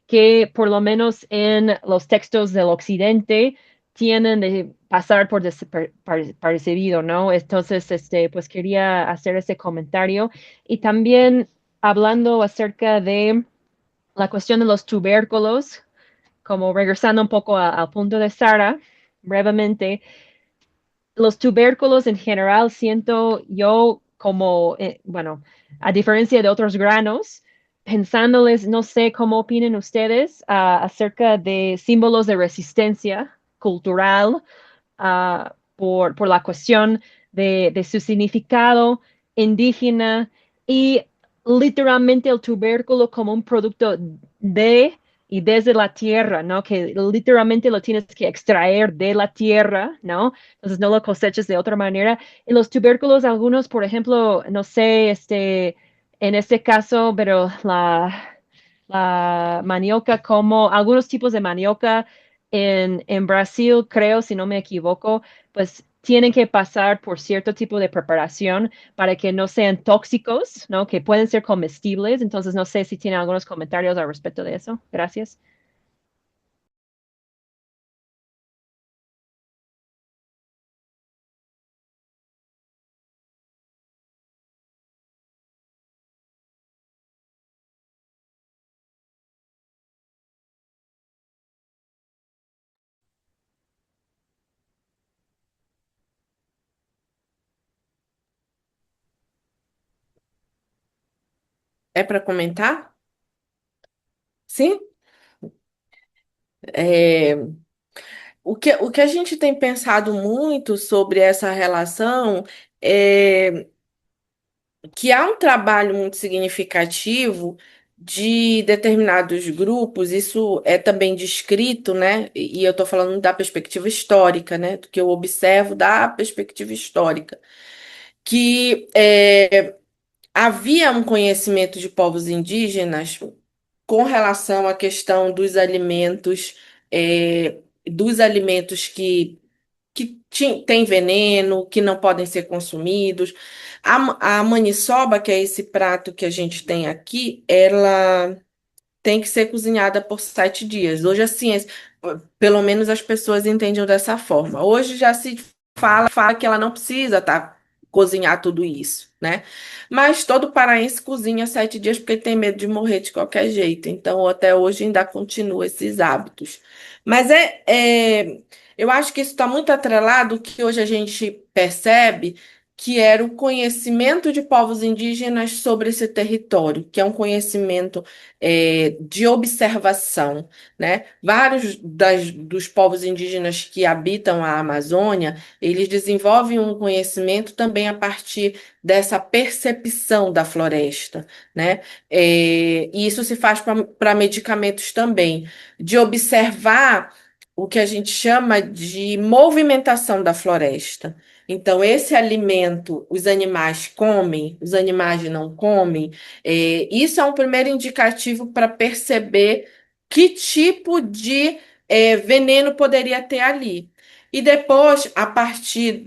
que por lo menos en los textos del occidente tienen de pasar por desapercibido, ¿no? Entonces, pues quería hacer ese comentario. Y también hablando acerca de la cuestión de los tubérculos, como regresando un poco al punto de Sara, brevemente, los tubérculos en general siento yo como, bueno, a diferencia de otros granos, pensándoles, no sé cómo opinen ustedes acerca de símbolos de resistencia cultural por la cuestión de su significado indígena y literalmente el tubérculo como un producto de y desde la tierra, ¿no? Que literalmente lo tienes que extraer de la tierra, ¿no? Entonces no lo cosechas de otra manera. Y los tubérculos, algunos, por ejemplo, no sé, en este caso, pero la manioca como algunos tipos de manioca en Brasil, creo, si no me equivoco, pues tienen que pasar por cierto tipo de preparación para que no sean tóxicos, ¿no? Que pueden ser comestibles. Entonces, no sé si tienen algunos comentarios al respecto de eso. Gracias. É para comentar? Sim? É, o que a gente tem pensado muito sobre essa relação é que há um trabalho muito significativo de determinados grupos, isso é também descrito, né? E eu estou falando da perspectiva histórica, né? Do que eu observo da perspectiva histórica, que havia um conhecimento de povos indígenas com relação à questão dos alimentos que têm veneno, que não podem ser consumidos. A maniçoba, que é esse prato que a gente tem aqui, ela tem que ser cozinhada por 7 dias. Hoje a ciência, pelo menos as pessoas entendem dessa forma. Hoje já se fala que ela não precisa cozinhar tudo isso, né? Mas todo paraense cozinha 7 dias porque tem medo de morrer de qualquer jeito. Então, até hoje ainda continua esses hábitos. Mas eu acho que isso está muito atrelado ao que hoje a gente percebe que era o conhecimento de povos indígenas sobre esse território, que é um conhecimento de observação, né? Vários dos povos indígenas que habitam a Amazônia, eles desenvolvem um conhecimento também a partir dessa percepção da floresta, né? E isso se faz para medicamentos também, de observar o que a gente chama de movimentação da floresta. Então, esse alimento, os animais comem, os animais não comem, isso é um primeiro indicativo para perceber que tipo de veneno poderia ter ali. E depois, a partir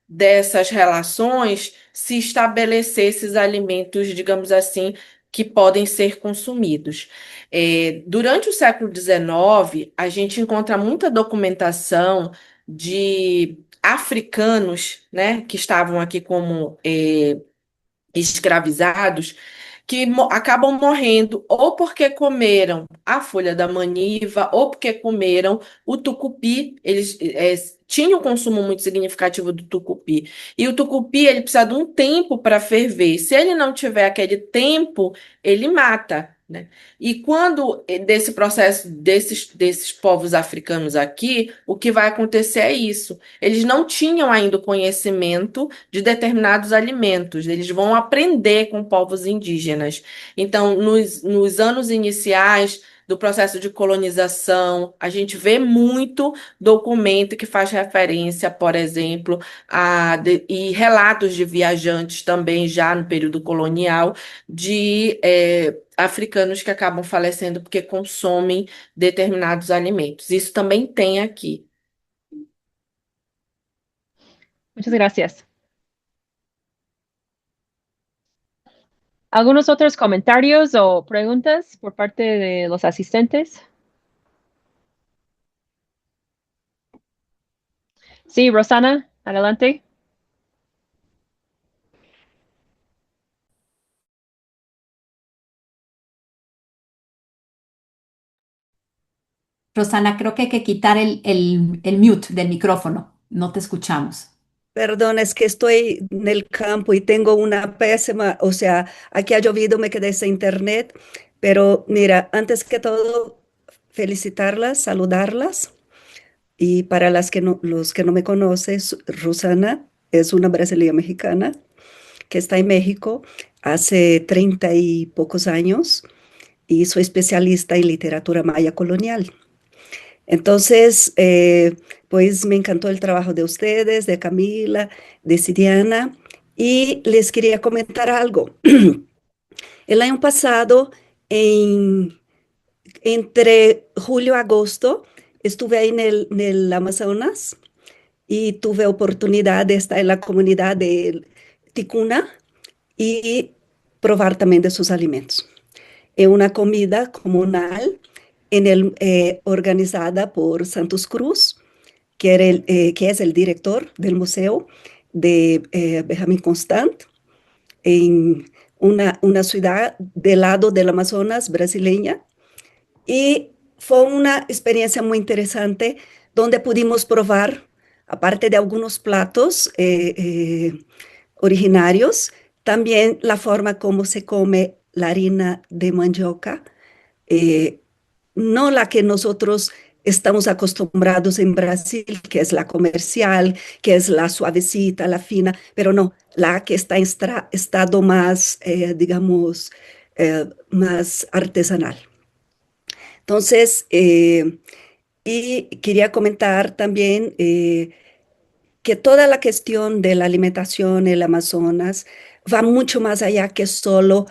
dessas relações, se estabelecer esses alimentos, digamos assim, que podem ser consumidos. Durante o século XIX, a gente encontra muita documentação de africanos, né, que estavam aqui como escravizados que acabam morrendo ou porque comeram a folha da maniva ou porque comeram o tucupi. Eles tinham um consumo muito significativo do tucupi. E o tucupi, ele precisa de um tempo para ferver. Se ele não tiver aquele tempo, ele mata, né? E quando desse processo desses povos africanos aqui, o que vai acontecer é isso. Eles não tinham ainda o conhecimento de determinados alimentos. Eles vão aprender com povos indígenas. Então, nos anos iniciais do processo de colonização, a gente vê muito documento que faz referência, por exemplo, e relatos de viajantes também, já no período colonial, de africanos que acabam falecendo porque consomem determinados alimentos. Isso também tem aqui. Muchas gracias. ¿Algunos otros comentarios o preguntas por parte de los asistentes? Sí, Rosana, adelante. Rosana, creo que hay que quitar el mute del micrófono. No te escuchamos. Perdón, es que estoy en el campo y tengo una pésima, o sea, aquí ha llovido, me quedé sin internet, pero mira, antes que todo, felicitarlas, saludarlas y para los que no me conocen, Rosana es una brasileña mexicana que está en México hace 30 y pocos años y soy especialista en literatura maya colonial. Entonces, pues me encantó el trabajo de ustedes, de Camila, de Siriana, y les quería comentar algo. El año pasado, entre julio y agosto, estuve ahí en el Amazonas y tuve oportunidad de estar en la comunidad de Ticuna y probar también de sus alimentos. Es una comida comunal organizada por Santos Cruz, que es el director del museo de Benjamin Constant, en una ciudad del lado del Amazonas brasileña. Y fue una experiencia muy interesante donde pudimos probar, aparte de algunos platos originarios, también la forma como se come la harina de mandioca, eh, no la que nosotros estamos acostumbrados en Brasil, que es la comercial, que es la suavecita, la fina, pero no, la que está en estado más, digamos, más artesanal. Entonces, y quería comentar también que toda la cuestión de la alimentación en el Amazonas va mucho más allá que solo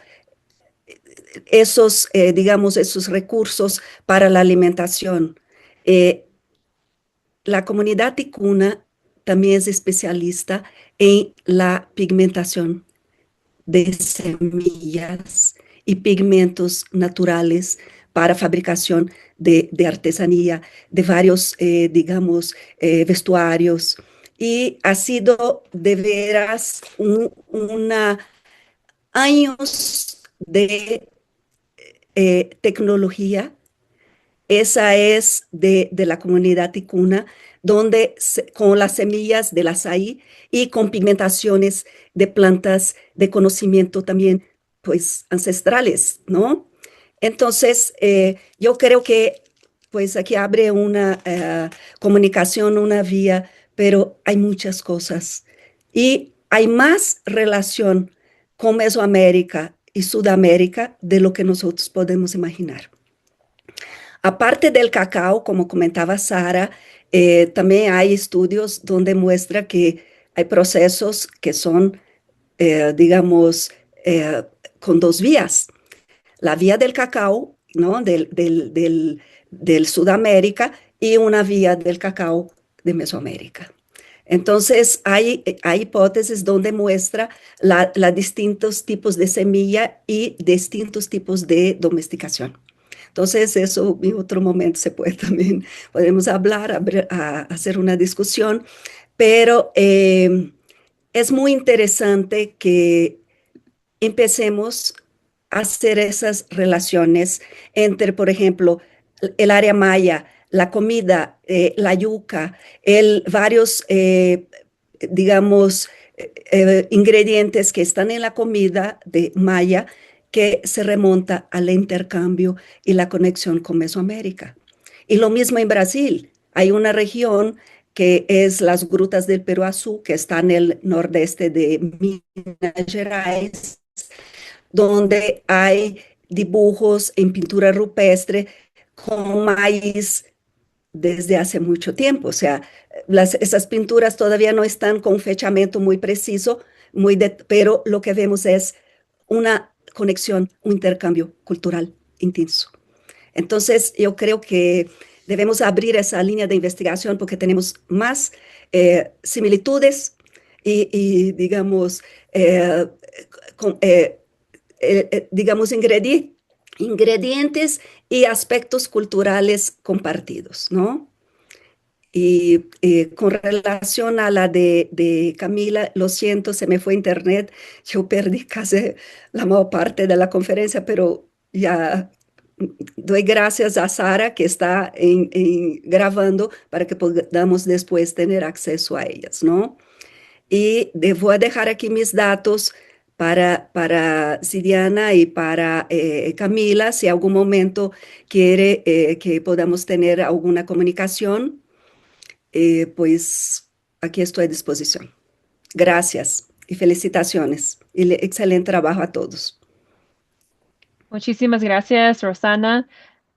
esos, digamos, esos recursos para la alimentación. Eh, la comunidad ticuna también es especialista en la pigmentación de semillas y pigmentos naturales para fabricación de artesanía, de varios, digamos, vestuarios. Y ha sido de veras una años de tecnología. Esa es de la comunidad ticuna, donde con las semillas del azaí y con pigmentaciones de plantas de conocimiento también, pues, ancestrales, ¿no? Entonces, yo creo que, pues, aquí abre una comunicación, una vía, pero hay muchas cosas. Y hay más relación con Mesoamérica y Sudamérica de lo que nosotros podemos imaginar. Aparte del cacao, como comentaba Sara, también hay estudios donde muestra que hay procesos que son, digamos, eh, con dos vías. La vía del cacao, ¿no? Del Sudamérica y una vía del cacao de Mesoamérica. Entonces, hay hipótesis donde muestra distintos tipos de semilla y distintos tipos de domesticación. Entonces, eso en otro momento se puede también, podemos hablar, hacer una discusión, pero es muy interesante que empecemos a hacer esas relaciones entre, por ejemplo, el área maya, la comida, la yuca, varios, digamos, ingredientes que están en la comida de maya que se remonta al intercambio y la conexión con Mesoamérica. Y lo mismo en Brasil. Hay una región que es las grutas del Peruazú, que está en el nordeste de Minas Gerais, donde hay dibujos en pintura rupestre con maíz desde hace mucho tiempo. O sea, esas pinturas todavía no están con fechamiento muy preciso, pero lo que vemos es una conexión, un intercambio cultural intenso. Entonces, yo creo que debemos abrir esa línea de investigación porque tenemos más similitudes digamos, con, digamos, ingredientes y aspectos culturales compartidos, ¿no? Y con relación a la de Camila, lo siento, se me fue internet, yo perdí casi la mayor parte de la conferencia, pero ya doy gracias a Sara que está grabando para que podamos después tener acceso a ellas, ¿no? Y voy a dejar aquí mis datos para Siriana y para Camila, si algún momento quiere que podamos tener alguna comunicación, pues aquí estoy a disposición. Gracias y felicitaciones y excelente trabajo a todos. Muchísimas gracias, Rosana.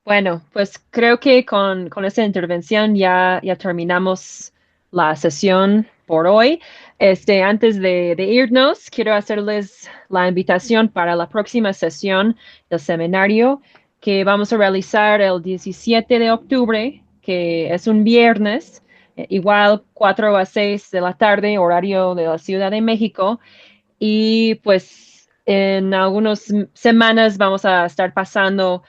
Bueno, pues creo que con esta intervención ya terminamos la sesión por hoy. Antes de irnos, quiero hacerles la invitación para la próxima sesión del seminario que vamos a realizar el 17 de octubre, que es un viernes, igual 4 a 6 de la tarde, horario de la Ciudad de México. Y pues en algunas semanas vamos a estar pasando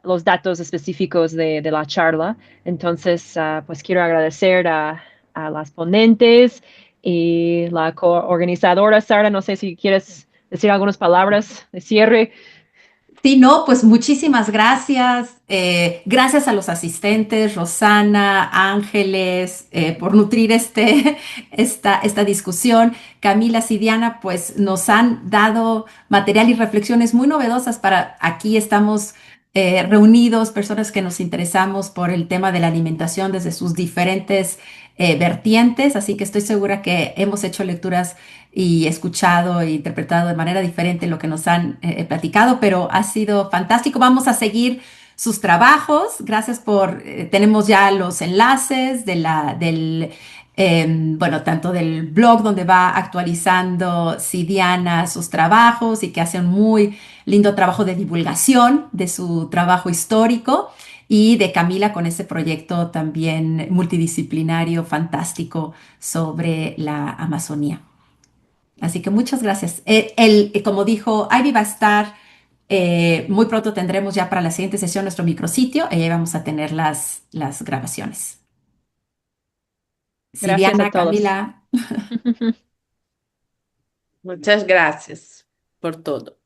los datos específicos de la charla. Entonces, pues quiero agradecer a las ponentes y la coorganizadora, Sara. No sé si quieres decir algunas palabras de cierre. Sí, no, pues muchísimas gracias. Gracias a los asistentes, Rosana, Ángeles, por nutrir esta discusión. Camila, Diana, pues nos han dado material y reflexiones muy novedosas para aquí estamos reunidos, personas que nos interesamos por el tema de la alimentación desde sus diferentes vertientes, así que estoy segura que hemos hecho lecturas y escuchado e interpretado de manera diferente lo que nos han platicado, pero ha sido fantástico. Vamos a seguir sus trabajos. Gracias por, tenemos ya los enlaces bueno, tanto del blog donde va actualizando Sidiana sus trabajos y que hace un muy lindo trabajo de divulgación de su trabajo histórico y de Camila con ese proyecto también multidisciplinario fantástico sobre la Amazonía. Así que muchas gracias. Como dijo, Ivy va a estar, muy pronto tendremos ya para la siguiente sesión nuestro micrositio y ahí vamos a tener las grabaciones. Gracias a Siriana, todos. Camila. Muchas gracias por todo.